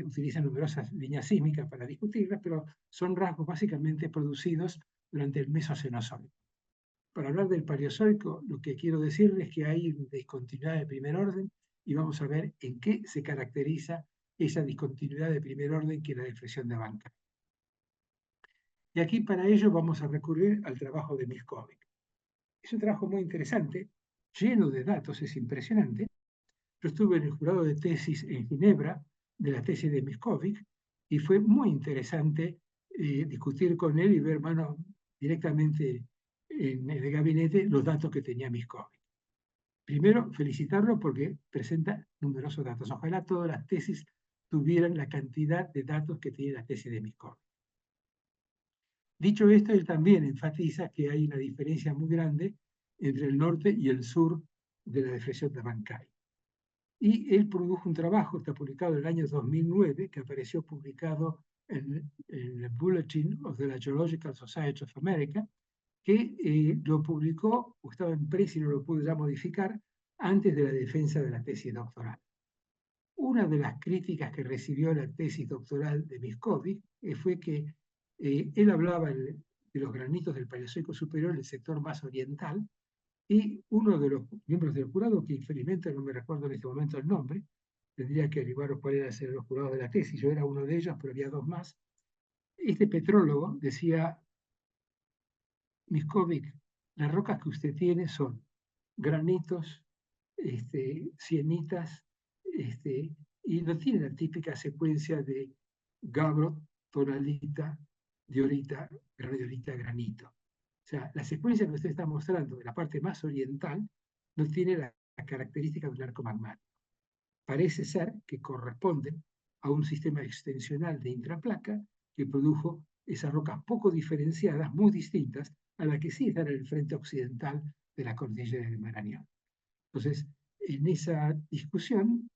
utilizan numerosas líneas sísmicas para discutirlas, pero son rasgos básicamente producidos durante el Mesocenozoico. Para hablar del Paleozoico, lo que quiero decirles es que hay discontinuidad de primer orden y vamos a ver en qué se caracteriza esa discontinuidad de primer orden que es la deflexión de Abancay. Y aquí para ello vamos a recurrir al trabajo de Miskovic. Es un trabajo muy interesante, lleno de datos, es impresionante. Yo estuve en el jurado de tesis en Ginebra de la tesis de Miskovic y fue muy interesante discutir con él y ver directamente en el gabinete los datos que tenía Miskovic. Primero, felicitarlo porque presenta numerosos datos. Ojalá todas las tesis tuvieran la cantidad de datos que tiene la tesis de Miskovic. Dicho esto, él también enfatiza que hay una diferencia muy grande entre el norte y el sur de la deflexión de Abancay. Y él produjo un trabajo, está publicado en el año 2009, que apareció publicado en el Bulletin of the Geological Society of America, que lo publicó, o estaba en presa y no lo pudo ya modificar, antes de la defensa de la tesis doctoral. Una de las críticas que recibió la tesis doctoral de Miskovic fue que él hablaba de los granitos del Paleozoico superior en el sector más oriental, y uno de los miembros del jurado que experimenta, no me recuerdo en este momento el nombre, tendría que averiguar cuál era el los jurados de la tesis, yo era uno de ellos, pero había dos más. Este petrólogo decía: Miskovic, las rocas que usted tiene son granitos, sienitas, y no tiene la típica secuencia de gabro, tonalita, diorita, granodiorita, granito. O sea, la secuencia que usted está mostrando de la parte más oriental no tiene la característica de un arco magmático. Parece ser que corresponden a un sistema extensional de intraplaca que produjo esas rocas poco diferenciadas, muy distintas, a la que sí están en el frente occidental de la cordillera del Marañón. Entonces, en esa discusión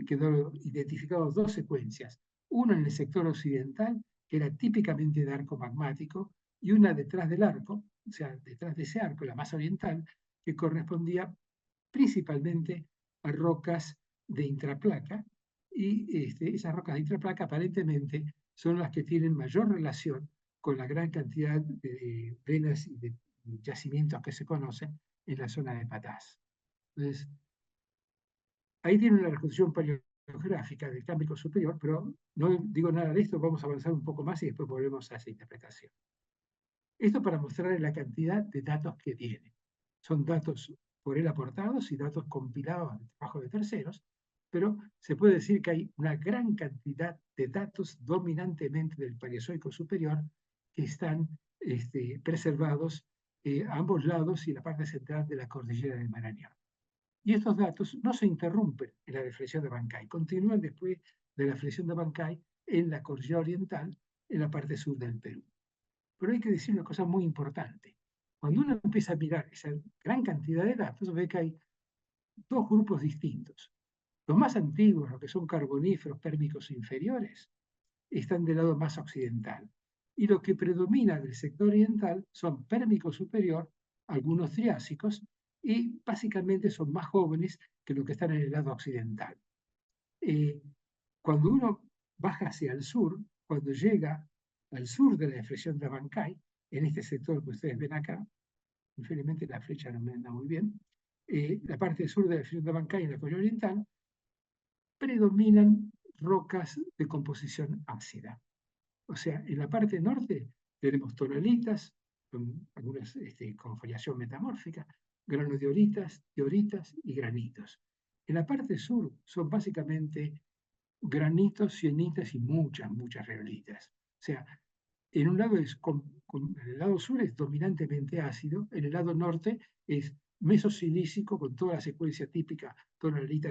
quedaron identificadas dos secuencias, una en el sector occidental, que era típicamente de arco magmático, y una detrás del arco, o sea, detrás de ese arco, la más oriental, que correspondía principalmente a rocas de intraplaca, y esas rocas de intraplaca aparentemente son las que tienen mayor relación con la gran cantidad de venas y de yacimientos que se conocen en la zona de Patás. Entonces, ahí tiene una reconstrucción paleográfica del Cámbrico superior, pero no digo nada de esto, vamos a avanzar un poco más y después volvemos a esa interpretación. Esto para mostrarles la cantidad de datos que tiene. Son datos por él aportados y datos compilados en trabajo de terceros, pero se puede decir que hay una gran cantidad de datos dominantemente del Paleozoico superior que están preservados a ambos lados y en la parte central de la cordillera del Marañón. Y estos datos no se interrumpen en la deflexión de Bancay, continúan después de la deflexión de Bancay en la cordillera oriental, en la parte sur del Perú. Pero hay que decir una cosa muy importante. Cuando uno empieza a mirar esa gran cantidad de datos, ve que hay dos grupos distintos. Los más antiguos, los que son carboníferos pérmicos inferiores, están del lado más occidental. Y lo que predomina del sector oriental son pérmico superior, algunos triásicos, y básicamente son más jóvenes que los que están en el lado occidental. Cuando uno baja hacia el sur, cuando llega al sur de la depresión de Abancay, en este sector que ustedes ven acá, infelizmente la flecha no me anda muy bien, la parte sur de la depresión de Abancay en la cordillera oriental, predominan rocas de composición ácida. O sea, en la parte norte tenemos tonalitas, con algunas con foliación metamórfica, granodioritas, dioritas y granitos. En la parte sur son básicamente granitos, sienitas y muchas reolitas. O sea, en un lado en el lado sur es dominantemente ácido, en el lado norte es mesosilícico con toda la secuencia típica tonalita,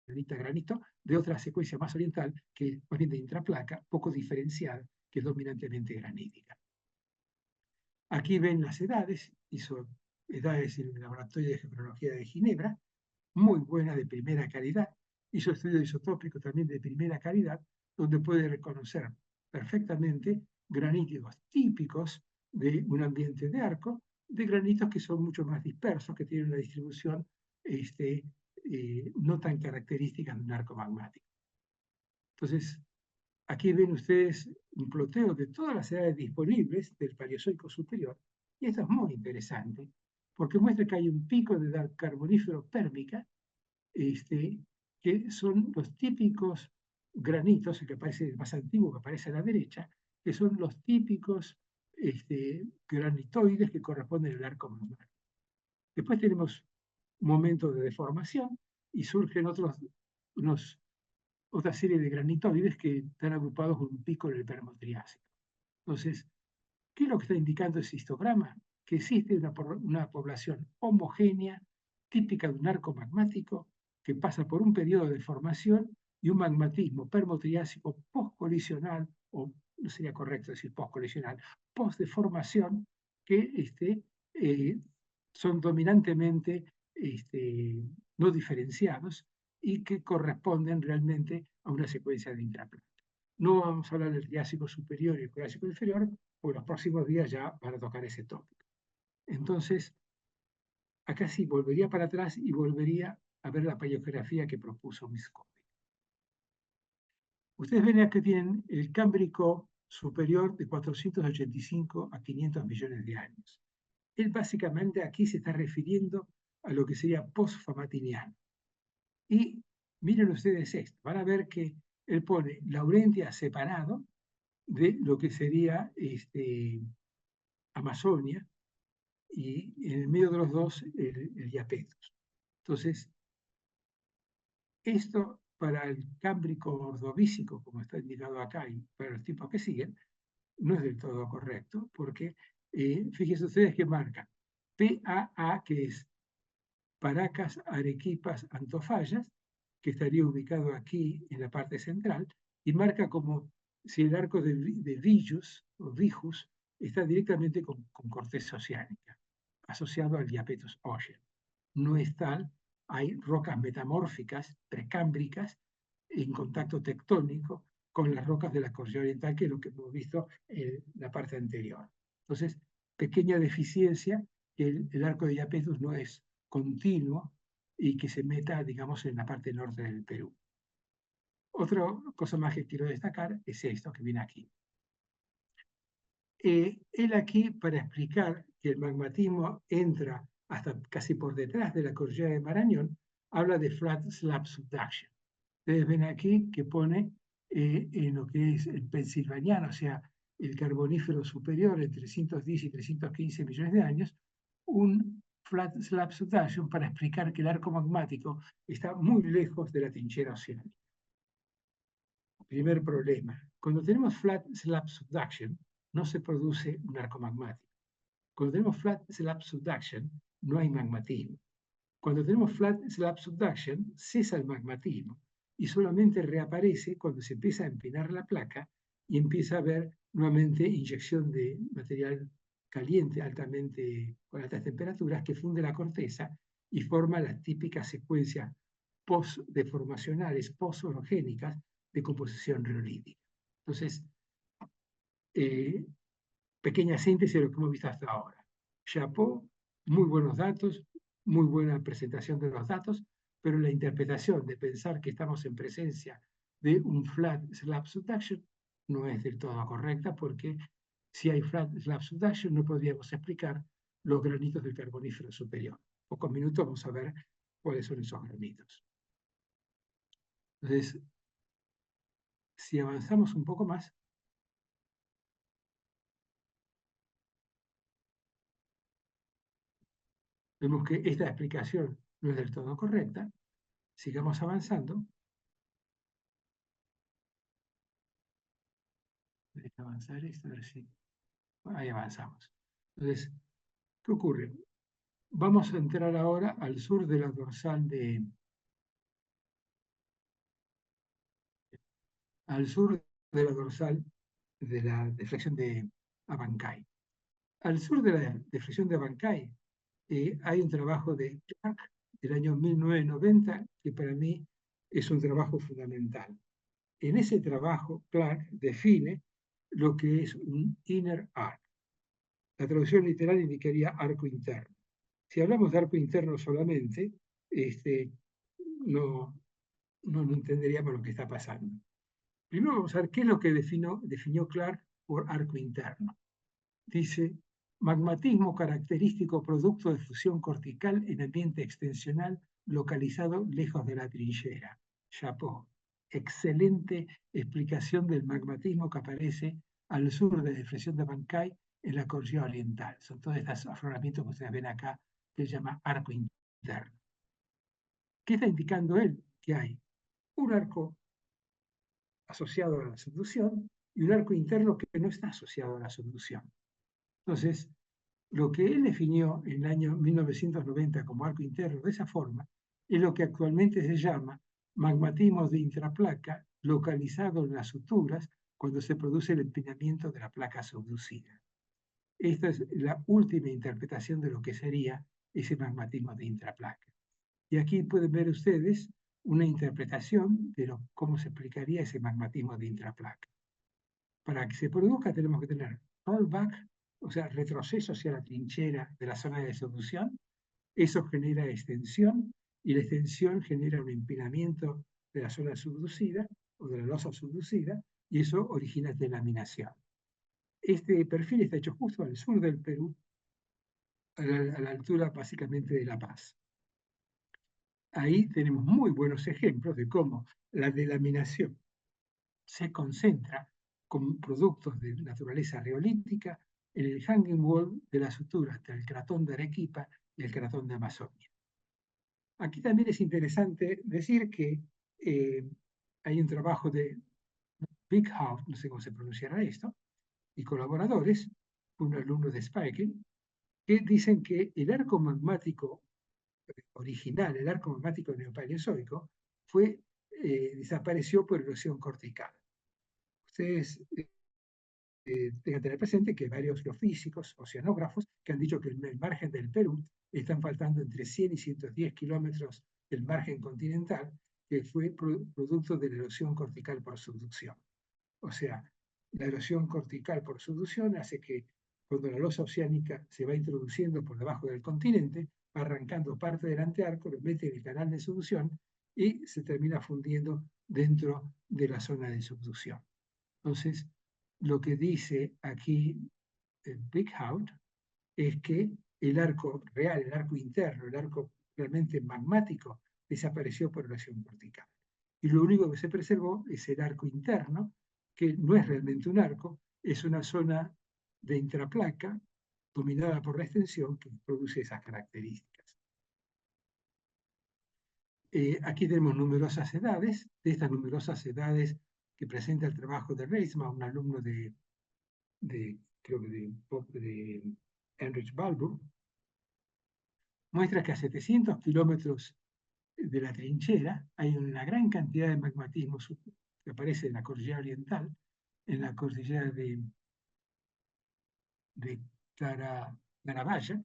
granito, de otra secuencia más oriental, que es más bien de intraplaca, poco diferenciada, que es dominantemente granítica. Aquí ven las edades, hizo edades en el Laboratorio de Geología de Ginebra, muy buena, de primera calidad. Hizo estudio isotópico también de primera calidad, donde puede reconocer perfectamente graníticos típicos de un ambiente de arco, de granitos que son mucho más dispersos, que tienen una distribución no tan característica de un arco magmático. Entonces, aquí ven ustedes un ploteo de todas las edades disponibles del Paleozoico superior, y esto es muy interesante, porque muestra que hay un pico de edad carbonífero pérmica, que son los típicos granitos, el que aparece el más antiguo que aparece a la derecha, que son los típicos granitoides que corresponden al arco magmático. Después tenemos un momento de deformación y surgen otra serie de granitoides que están agrupados con un pico en el Permo-Triásico. Entonces, ¿qué es lo que está indicando ese histograma? Que existe una población homogénea, típica de un arco magmático, que pasa por un periodo de formación y un magmatismo permotriásico postcolisional, o no sería correcto decir postcolisional, postdeformación, que son dominantemente no diferenciados y que corresponden realmente a una secuencia de intraplaca. No vamos a hablar del Triásico superior y el Jurásico inferior, porque los próximos días ya van a tocar ese tópico. Entonces, acá sí volvería para atrás y volvería a ver la paleografía que propuso Miscovich. Ustedes ven acá que tienen el Cámbrico superior de 485 a 500 millones de años. Él básicamente aquí se está refiriendo a lo que sería post-famatiniano. Y miren ustedes esto, van a ver que él pone Laurentia separado de lo que sería Amazonia, y en el medio de los dos el Iapetus. Entonces, esto para el cámbrico ordovícico, como está indicado acá, y para los tipos que siguen, no es del todo correcto, porque fíjense ustedes que marca PAA, que es Paracas, Arequipas, Antofallas, que estaría ubicado aquí en la parte central, y marca como si el arco de Villus o Vijus está directamente con corteza oceánica, asociado al Diapetus ocean. No es tal, hay rocas metamórficas, precámbricas, en contacto tectónico con las rocas de la cordillera oriental, que es lo que hemos visto en la parte anterior. Entonces, pequeña deficiencia, que el arco de Iapetus no es continuo y que se meta, digamos, en la parte norte del Perú. Otra cosa más que quiero destacar es esto que viene aquí. Él aquí, para explicar que el magmatismo entra hasta casi por detrás de la cordillera de Marañón, habla de flat slab subduction. Ustedes ven aquí que pone en lo que es el pensilvaniano, o sea, el carbonífero superior entre 310 y 315 millones de años, un flat slab subduction para explicar que el arco magmático está muy lejos de la trinchera oceánica. Primer problema, cuando tenemos flat slab subduction, no se produce un arco magmático. Cuando tenemos flat slab subduction, no hay magmatismo. Cuando tenemos flat slab subduction, cesa el magmatismo y solamente reaparece cuando se empieza a empinar la placa y empieza a haber nuevamente inyección de material caliente altamente con altas temperaturas que funde la corteza y forma las típicas secuencias post-deformacionales, post-orogénicas de composición riolítica. Entonces, pequeña síntesis de lo que hemos visto hasta ahora. Chapeau, muy buenos datos, muy buena presentación de los datos, pero la interpretación de pensar que estamos en presencia de un flat slab subduction no es del todo correcta, porque si hay flat slab subduction no podríamos explicar los granitos del carbonífero superior. En pocos minutos vamos a ver cuáles son esos granitos. Entonces, si avanzamos un poco más, vemos que esta explicación no es del todo correcta. Sigamos avanzando. Deja avanzar esto, a ver si... Ahí avanzamos. Entonces, ¿qué ocurre? Vamos a entrar ahora al sur de la dorsal de... al sur de la dorsal de la deflexión de Abancay. Al sur de la deflexión de Abancay hay un trabajo de Clark del año 1990 que para mí es un trabajo fundamental. En ese trabajo, Clark define lo que es un inner arc. La traducción literal indicaría arco interno. Si hablamos de arco interno solamente, no entenderíamos lo que está pasando. Primero vamos a ver qué es lo que definió Clark por arco interno. Dice, magmatismo característico producto de fusión cortical en ambiente extensional localizado lejos de la trinchera. Chapeau. Excelente explicación del magmatismo que aparece al sur de la depresión de Abancay en la cordillera oriental. Son todos estos afloramientos que ustedes ven acá, que se llama arco interno. ¿Qué está indicando él? Que hay un arco asociado a la subducción y un arco interno que no está asociado a la subducción. Entonces, lo que él definió en el año 1990 como arco interno de esa forma es lo que actualmente se llama magmatismo de intraplaca localizado en las suturas cuando se produce el empinamiento de la placa subducida. Esta es la última interpretación de lo que sería ese magmatismo de intraplaca. Y aquí pueden ver ustedes una interpretación de cómo se explicaría ese magmatismo de intraplaca. Para que se produzca tenemos que tener rollback, o sea, retroceso hacia la trinchera de la zona de subducción. Eso genera extensión y la extensión genera un empinamiento de la zona subducida o de la losa subducida y eso origina delaminación. Este perfil está hecho justo al sur del Perú, a la altura básicamente de La Paz. Ahí tenemos muy buenos ejemplos de cómo la delaminación se concentra con productos de naturaleza riolítica en el hanging wall de las suturas del cratón de Arequipa y el cratón de Amazonia. Aquí también es interesante decir que hay un trabajo de Bickhoff, no sé cómo se pronunciará esto, y colaboradores, un alumno de Spiken, que dicen que el arco magmático original, el arco magmático neopaleozoico, desapareció por erosión cortical. Ustedes tengan que tener presente que varios geofísicos, oceanógrafos, que han dicho que el margen del Perú están faltando entre 100 y 110 kilómetros del margen continental, que fue producto de la erosión cortical por subducción. O sea, la erosión cortical por subducción hace que cuando la losa oceánica se va introduciendo por debajo del continente, va arrancando parte del antearco, lo mete en el canal de subducción y se termina fundiendo dentro de la zona de subducción. Entonces, lo que dice aquí Bickhout es que el arco real, el arco interno, el arco realmente magmático, desapareció por erosión cortical. Y lo único que se preservó es el arco interno, que no es realmente un arco, es una zona de intraplaca dominada por la extensión que produce esas características. Aquí tenemos numerosas edades. De estas numerosas edades que presenta el trabajo de Reisman, un alumno creo que de Heinrich Balburg, muestra que a 700 kilómetros de la trinchera hay una gran cantidad de magmatismo que aparece en la cordillera oriental, en la cordillera de Carabaya.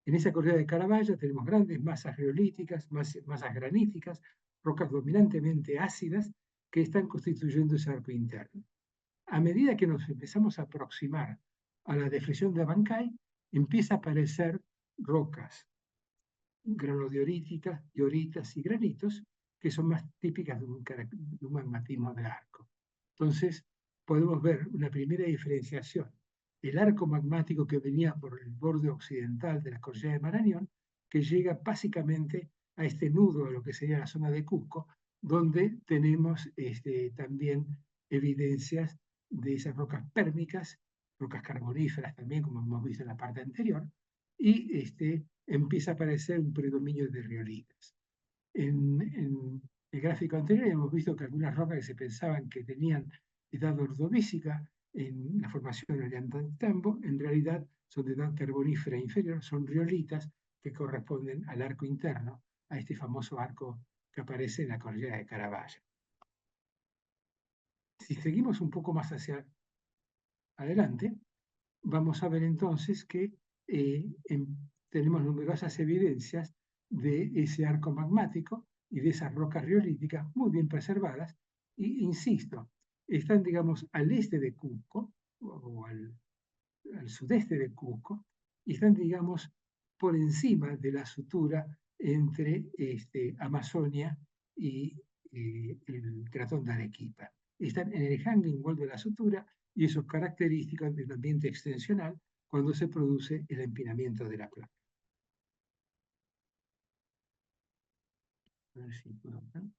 En esa cordillera de Carabaya tenemos grandes masas riolíticas, masas graníticas, rocas dominantemente ácidas que están constituyendo ese arco interno. A medida que nos empezamos a aproximar a la depresión de Abancay, empieza a aparecer rocas granodioríticas, dioritas y granitos, que son más típicas de un magmatismo de arco. Entonces, podemos ver una primera diferenciación. El arco magmático que venía por el borde occidental de la cordillera de Marañón, que llega básicamente a este nudo de lo que sería la zona de Cusco, donde tenemos también evidencias de esas rocas pérmicas, rocas carboníferas también, como hemos visto en la parte anterior, y empieza a aparecer un predominio de riolitas. En el gráfico anterior hemos visto que algunas rocas que se pensaban que tenían edad ordovícica en la formación del Antambo, en realidad son de edad carbonífera inferior, son riolitas que corresponden al arco interno, a este famoso arco que aparece en la cordillera de Carabaya. Si seguimos un poco más hacia adelante, vamos a ver entonces que tenemos numerosas evidencias de ese arco magmático y de esas rocas riolíticas muy bien preservadas. Y insisto, están, digamos, al este de Cusco o al sudeste de Cusco y están, digamos, por encima de la sutura entre Amazonia y el cratón de Arequipa. Están en el hanging wall de la sutura y eso es característica del ambiente extensional cuando se produce el empinamiento de la placa. A ver si puedo, ¿no?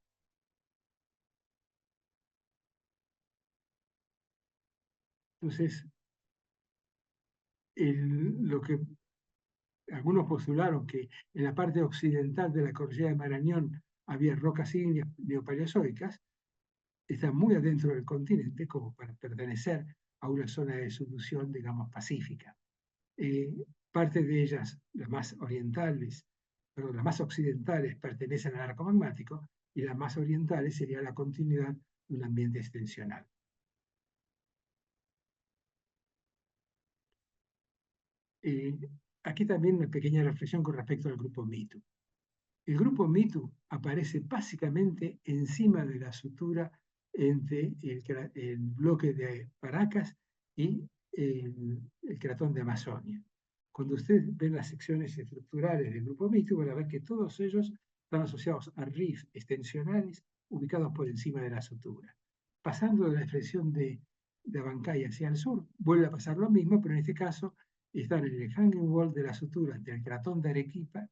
Entonces, lo que algunos postularon que en la parte occidental de la cordillera de Marañón había rocas ígneas neopaleozoicas, está muy adentro del continente como para pertenecer a una zona de subducción, digamos, pacífica. Parte de ellas, las más orientales, perdón, las más occidentales pertenecen al arco magmático y las más orientales sería la continuidad de un ambiente extensional. Aquí también una pequeña reflexión con respecto al grupo Mitu. El grupo Mitu aparece básicamente encima de la sutura entre el bloque de Paracas y el cratón de Amazonia. Cuando ustedes ven las secciones estructurales del grupo Mitu, van a ver que todos ellos están asociados a riffs extensionales ubicados por encima de la sutura. Pasando de la expresión de Abancay hacia el sur, vuelve a pasar lo mismo, pero en este caso están en el hanging wall de la sutura entre el cratón de Arequipa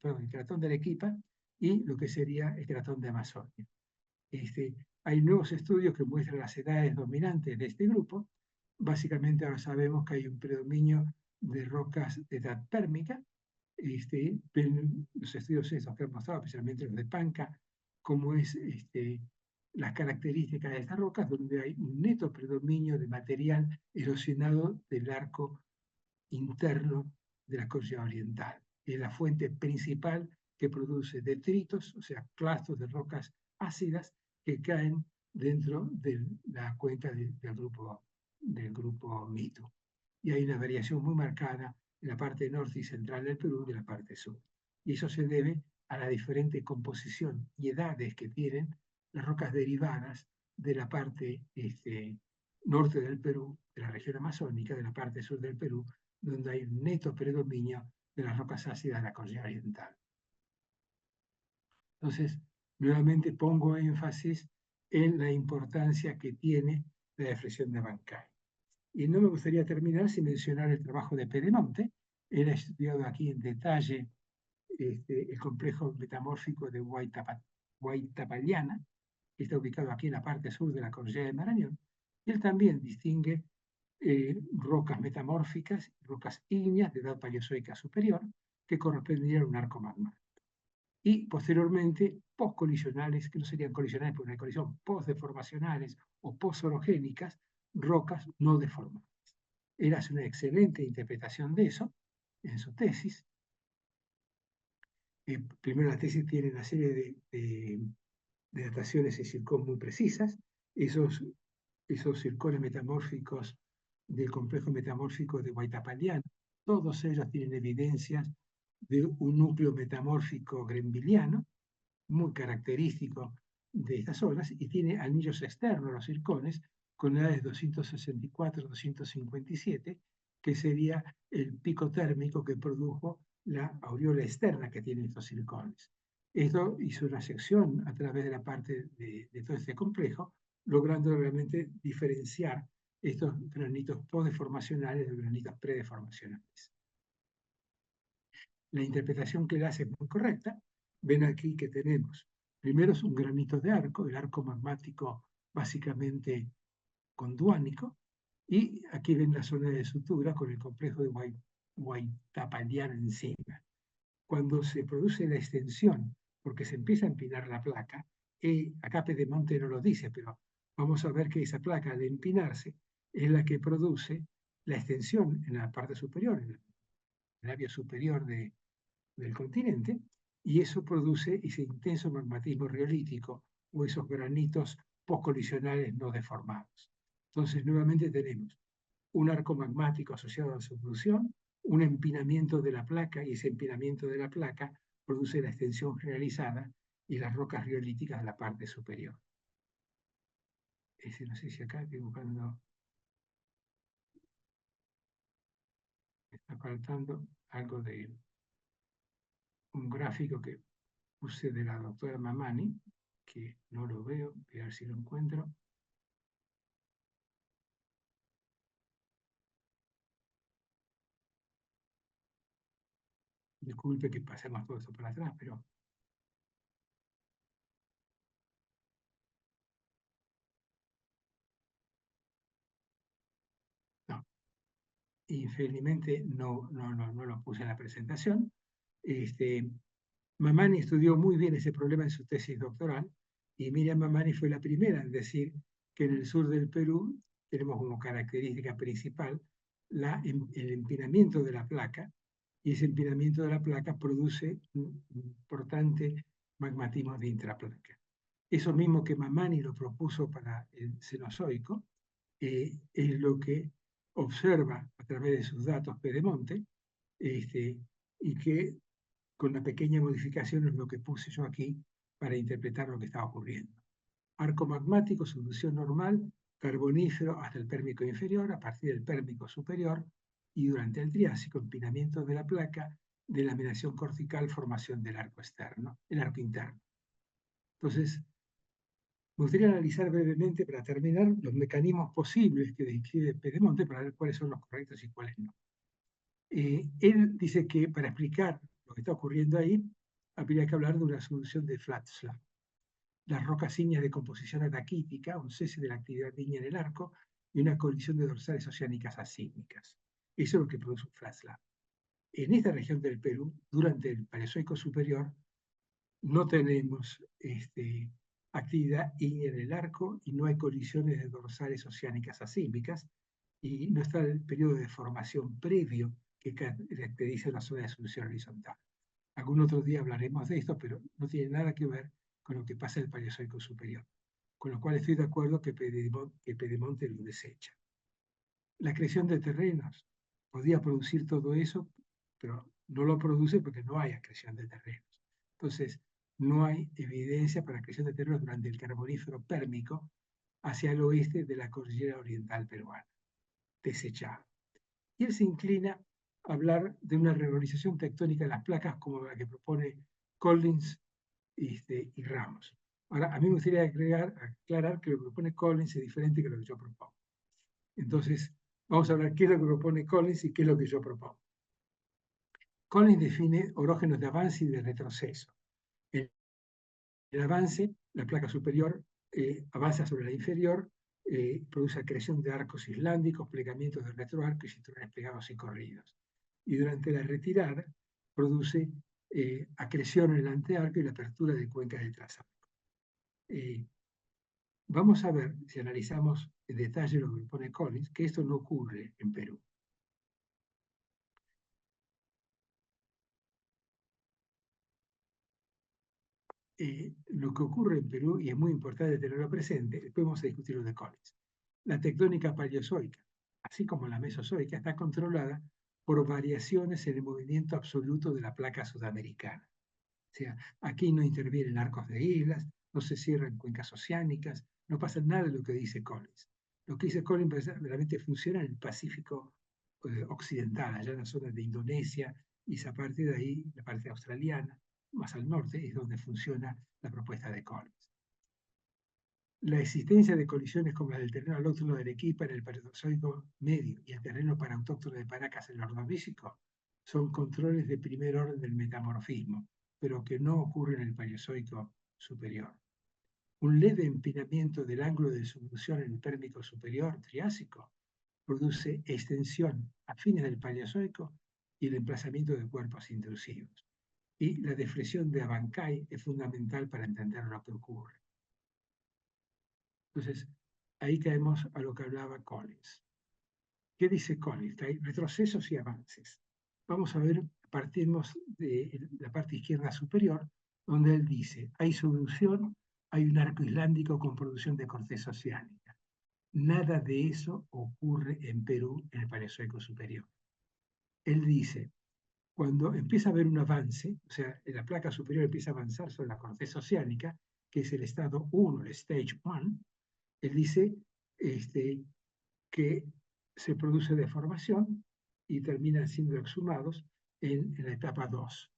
y lo que sería el cratón de Amazonia. Hay nuevos estudios que muestran las edades dominantes de este grupo. Básicamente ahora sabemos que hay un predominio de rocas de edad pérmica. Ven los estudios esos que han mostrado, especialmente los de Panca, cómo es las características de estas rocas, donde hay un neto predominio de material erosionado del arco interno de la cordillera oriental. Es la fuente principal que produce detritos, o sea, clastos de rocas ácidas que caen dentro de la cuenca del grupo Mito. Y hay una variación muy marcada en la parte norte y central del Perú y en la parte sur. Y eso se debe a la diferente composición y edades que tienen las rocas derivadas de la parte norte del Perú, de la región amazónica, de la parte sur del Perú, donde hay un neto predominio de las rocas ácidas de la cordillera oriental. Entonces, nuevamente pongo énfasis en la importancia que tiene la depresión de Abancay. Y no me gustaría terminar sin mencionar el trabajo de Pedemonte. Él ha estudiado aquí en detalle el complejo metamórfico de Huaytapallana, que está ubicado aquí en la parte sur de la cordillera de Marañón. Y él también distingue rocas metamórficas, rocas ígneas de edad paleozoica superior, que corresponderían a un arco magmático. Y posteriormente, postcolisionales, que no serían colisionales por una colisión, postdeformacionales o postorogénicas, rocas no deformadas. Él hace una excelente interpretación de eso en su tesis. Primero, la tesis tiene una serie de dataciones en zircón muy precisas. Esos zircones metamórficos del complejo metamórfico de Huaytapallana, todos ellos tienen evidencias de un núcleo metamórfico grembiliano, muy característico de estas zonas, y tiene anillos externos, los zircones, con edades 264-257, que sería el pico térmico que produjo la aureola externa que tienen estos zircones. Esto hizo una sección a través de la parte de todo este complejo, logrando realmente diferenciar estos granitos postdeformacionales de granitos predeformacionales. La interpretación que él hace es muy correcta. Ven aquí que tenemos, primero es un granito de arco, el arco magmático básicamente conduánico, y aquí ven la zona de sutura con el complejo de Huaytapallana encima. Cuando se produce la extensión, porque se empieza a empinar la placa, acá Pedemonte no lo dice, pero vamos a ver que esa placa al empinarse es la que produce la extensión en la parte superior, en el labio superior del continente, y eso produce ese intenso magmatismo riolítico o esos granitos postcolisionales no deformados. Entonces, nuevamente tenemos un arco magmático asociado a la subducción, un empinamiento de la placa, y ese empinamiento de la placa produce la extensión generalizada y las rocas riolíticas de la parte superior. No sé si acá estoy buscando, me está faltando algo de un gráfico que puse de la doctora Mamani, que no lo veo, voy a ver si lo encuentro. Disculpe que pasemos todo esto para atrás, pero no. Infelizmente no lo puse en la presentación. Mamani estudió muy bien ese problema en su tesis doctoral, y Miriam Mamani fue la primera en decir que en el sur del Perú tenemos como característica principal el empinamiento de la placa, y ese empinamiento de la placa produce un importante magmatismo de intraplaca. Eso mismo que Mamani lo propuso para el Cenozoico, es lo que observa a través de sus datos Pedemonte, y que con una pequeña modificación es lo que puse yo aquí para interpretar lo que estaba ocurriendo. Arco magmático, solución normal, carbonífero hasta el pérmico inferior, a partir del pérmico superior, y durante el Triásico, empinamiento de la placa, delaminación cortical, formación del arco externo, el arco interno. Entonces, me gustaría analizar brevemente, para terminar, los mecanismos posibles que describe Pedemonte para ver cuáles son los correctos y cuáles no. Él dice que para explicar lo que está ocurriendo ahí, habría que hablar de una solución de flat slab. Las rocas ígneas de composición ataquítica, un cese de la actividad ígnea en el arco y una colisión de dorsales oceánicas asísmicas. Eso es lo que produce un flat slab. En esta región del Perú, durante el Paleozoico superior, no tenemos actividad ígnea en el arco y no hay colisiones de dorsales oceánicas asísmicas y no está el periodo de formación previo que caracteriza la zona de solución horizontal. Algún otro día hablaremos de esto, pero no tiene nada que ver con lo que pasa en el Paleozoico superior, con lo cual estoy de acuerdo que Pedemonte lo desecha. La creación de terrenos podía producir todo eso, pero no lo produce porque no hay acreción de terrenos. Entonces, no hay evidencia para creación de terrenos durante el Carbonífero pérmico hacia el oeste de la cordillera oriental peruana, desechado. Y él se inclina a hablar de una reorganización tectónica de las placas como la que propone Collins y Ramos. Ahora, a mí me gustaría aclarar que lo que propone Collins es diferente que lo que yo propongo. Entonces, vamos a hablar qué es lo que propone Collins y qué es lo que yo propongo. Collins define orógenos de avance y de retroceso. El avance, la placa superior avanza sobre la inferior, produce acreción de arcos islándicos, plegamientos de retroarco y cinturones plegados y corridos. Y durante la retirada produce acreción en el antearco y la apertura de cuencas del trasarco. Vamos a ver, si analizamos en detalle lo que propone Collins, que esto no ocurre en Perú. Lo que ocurre en Perú, y es muy importante tenerlo presente, después vamos a discutir lo de Collins. La tectónica paleozoica, así como la mesozoica, está controlada por variaciones en el movimiento absoluto de la placa sudamericana. O sea, aquí no intervienen arcos de islas, no se cierran cuencas oceánicas, no pasa nada de lo que dice Collins. Lo que dice Collins realmente funciona en el Pacífico occidental, allá en la zona de Indonesia, y esa parte de ahí, la parte australiana, más al norte, es donde funciona la propuesta de Collins. La existencia de colisiones como la del terreno alóctono de Arequipa en el Paleozoico medio y el terreno parautóctono de Paracas en el Ordovícico son controles de primer orden del metamorfismo, pero que no ocurren en el Paleozoico superior. Un leve empinamiento del ángulo de subducción en el Pérmico superior Triásico produce extensión a fines del Paleozoico y el emplazamiento de cuerpos intrusivos. Y la deflexión de Abancay es fundamental para entender lo que ocurre. Entonces, ahí caemos a lo que hablaba Collins. ¿Qué dice Collins? Hay retrocesos y avances. Vamos a ver, partimos de la parte izquierda superior, donde él dice, hay subducción, hay un arco islámico con producción de corteza oceánica. Nada de eso ocurre en Perú, en el Paleozoico superior. Él dice, cuando empieza a haber un avance, o sea, la placa superior empieza a avanzar sobre la corteza oceánica, que es el estado 1, el stage 1, él dice que se produce deformación y terminan siendo exhumados en la etapa 2.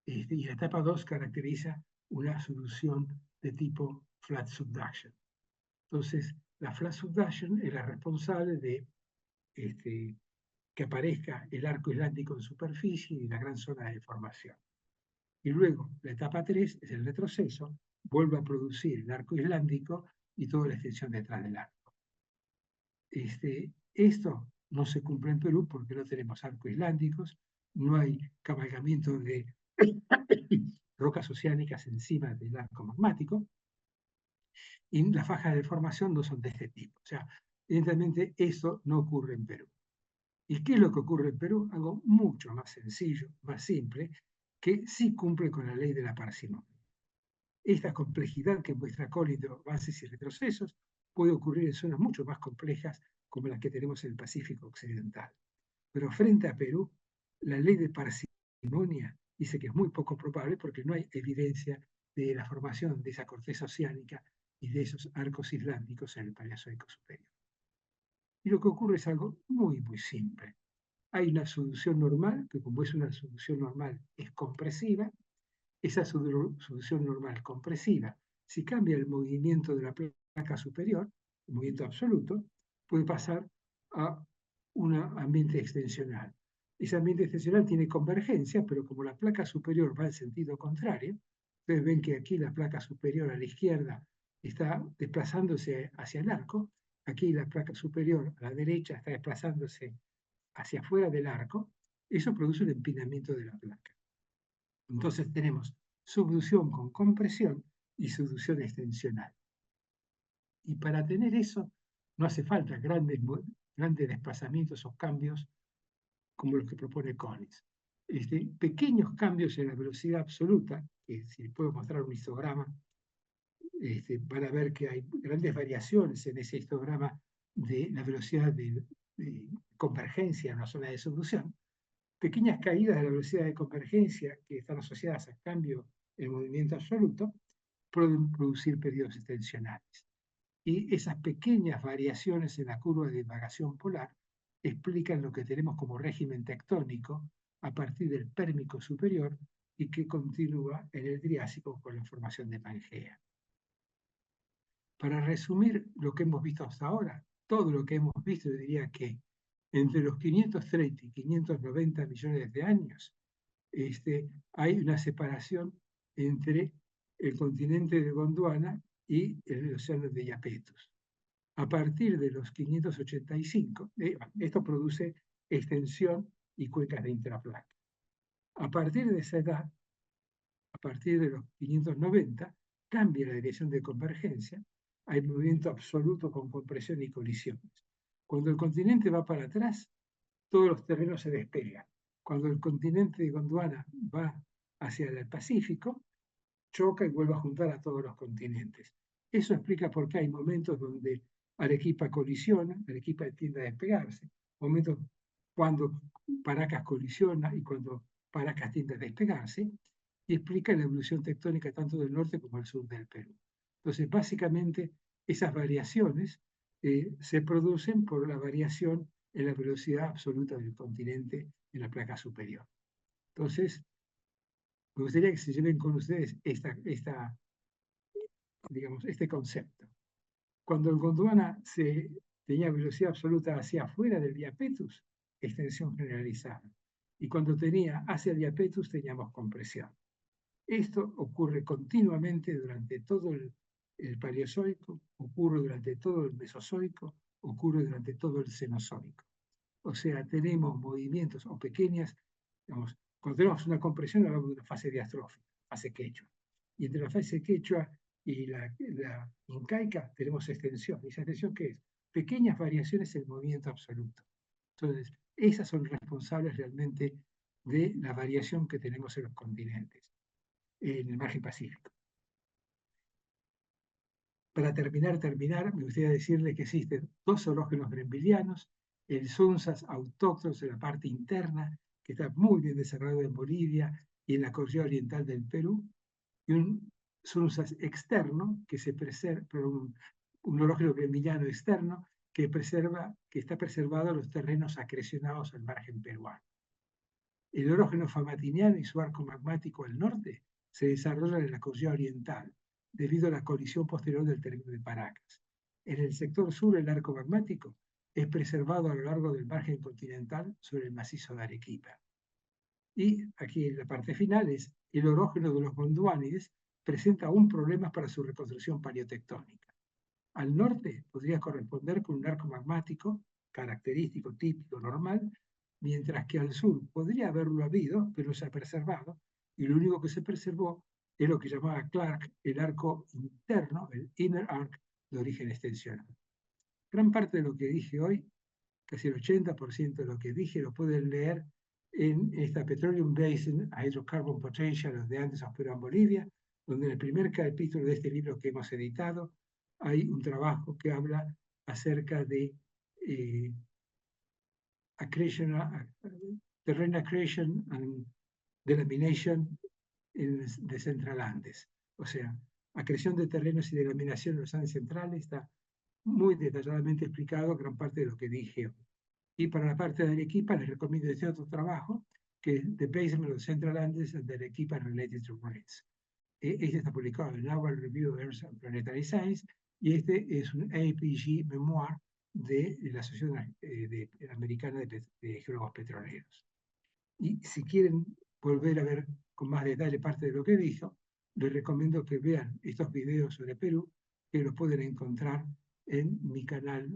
Y la etapa 2 caracteriza una solución de tipo flat subduction. Entonces, la flat subduction es la responsable de que aparezca el arco islámico en superficie y la gran zona de deformación. Y luego, la etapa 3 es el retroceso, vuelve a producir el arco islámico y toda la extensión detrás del arco. Esto no se cumple en Perú porque no tenemos arcos islámicos, no hay cabalgamiento de rocas oceánicas encima del arco magmático, y las fajas de deformación no son de este tipo. O sea, evidentemente eso no ocurre en Perú. ¿Y qué es lo que ocurre en Perú? Algo mucho más sencillo, más simple, que sí cumple con la ley de la parsimonia. Esta complejidad que muestra Collins de avances y retrocesos puede ocurrir en zonas mucho más complejas como las que tenemos en el Pacífico Occidental. Pero frente a Perú, la ley de parsimonia dice que es muy poco probable porque no hay evidencia de la formación de esa corteza oceánica y de esos arcos islámicos en el Paleozoico superior. Y lo que ocurre es algo muy, muy simple. Hay una solución normal, que como es una solución normal, es compresiva. Esa solución normal compresiva, si cambia el movimiento de la placa superior, el movimiento absoluto, puede pasar a un ambiente extensional. Ese ambiente extensional tiene convergencia, pero como la placa superior va en sentido contrario, ustedes ven que aquí la placa superior a la izquierda está desplazándose hacia el arco, aquí la placa superior a la derecha está desplazándose hacia afuera del arco, eso produce un empinamiento de la placa. Entonces tenemos subducción con compresión y subducción extensional. Y para tener eso no hace falta grandes desplazamientos o cambios como los que propone Collins. Pequeños cambios en la velocidad absoluta, que si les puedo mostrar un histograma, van a ver que hay grandes variaciones en ese histograma de la velocidad de convergencia en la zona de subducción. Pequeñas caídas de la velocidad de convergencia que están asociadas a cambio en movimiento absoluto pueden producir periodos extensionales. Y esas pequeñas variaciones en la curva de divagación polar explican lo que tenemos como régimen tectónico a partir del Pérmico superior y que continúa en el Triásico con la formación de Pangea. Para resumir lo que hemos visto hasta ahora, todo lo que hemos visto, yo diría que entre los 530 y 590 millones de años, hay una separación entre el continente de Gondwana y el océano de Iapetus. A partir de los 585, esto produce extensión y cuencas de intraplaca. A partir de esa edad, a partir de los 590, cambia la dirección de convergencia, hay movimiento absoluto con compresión y colisiones. Cuando el continente va para atrás, todos los terrenos se despegan. Cuando el continente de Gondwana va hacia el Pacífico, choca y vuelve a juntar a todos los continentes. Eso explica por qué hay momentos donde Arequipa colisiona, Arequipa tiende a despegarse, momentos cuando Paracas colisiona y cuando Paracas tiende a despegarse, y explica la evolución tectónica tanto del norte como del sur del Perú. Entonces, básicamente, esas variaciones se producen por la variación en la velocidad absoluta del continente en la placa superior. Entonces, me gustaría que se lleven con ustedes este concepto. Cuando el Gondwana tenía velocidad absoluta hacia afuera del diapetus, extensión generalizada. Y cuando tenía hacia el diapetus, teníamos compresión. Esto ocurre continuamente durante todo el Paleozoico, ocurre durante todo el Mesozoico, ocurre durante todo el Cenozoico. O sea, tenemos movimientos o pequeñas, digamos, cuando tenemos una compresión hablamos de una fase diastrófica, fase quechua. Y entre la fase quechua y la incaica tenemos extensión. ¿Y esa extensión qué es? Pequeñas variaciones en el movimiento absoluto. Entonces, esas son responsables realmente de la variación que tenemos en los continentes, en el margen pacífico. Para terminar, me gustaría decirle que existen dos zoológenos brembelianos, el Sunsas autóctono en la parte interna, que está muy bien desarrollado en Bolivia y en la cordillera oriental del Perú, y un Sunsas externo, que se preserva, un zoológeno brembeliano externo, que está preservado en los terrenos acrecionados al margen peruano. El orógeno famatiniano y su arco magmático al norte se desarrollan en la cordillera oriental, debido a la colisión posterior del terreno de Paracas. En el sector sur, el arco magmático es preservado a lo largo del margen continental sobre el macizo de Arequipa. Y aquí en la parte final es el orógeno de los gondwánides presenta aún problemas para su reconstrucción paleotectónica. Al norte podría corresponder con un arco magmático característico, típico, normal, mientras que al sur podría haberlo habido, pero se ha preservado, y lo único que se preservó es lo que llamaba Clark el arco interno, el inner arc de origen extensional. Gran parte de lo que dije hoy, casi el 80% de lo que dije, lo pueden leer en esta Petroleum Basin Hydrocarbon Potential de Andes of Peru en Bolivia, donde en el primer capítulo de este libro que hemos editado hay un trabajo que habla acerca de terrain accretion and delamination de Central Andes. O sea, acreción de terrenos y delaminación en los Andes centrales está muy detalladamente explicado gran parte de lo que dije. Y para la parte de Arequipa les recomiendo este otro trabajo, que es The Basement of Central Andes and the Arequipa Related to Rates. Este está publicado en el Naval Review of Earth and Planetary Science, y este es un APG memoir de la Asociación Americana de Geólogos Petroleros. Y si quieren volver a ver con más detalle parte de lo que dijo, les recomiendo que vean estos videos sobre Perú, que los pueden encontrar en mi canal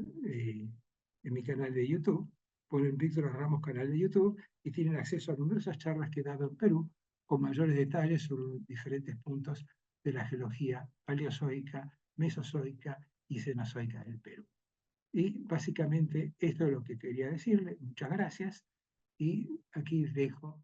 de YouTube. Ponen Víctor Ramos canal de YouTube y tienen acceso a numerosas charlas que he dado en Perú con mayores detalles sobre diferentes puntos de la geología paleozoica, mesozoica y cenozoica del Perú. Y básicamente esto es lo que quería decirle. Muchas gracias y aquí dejo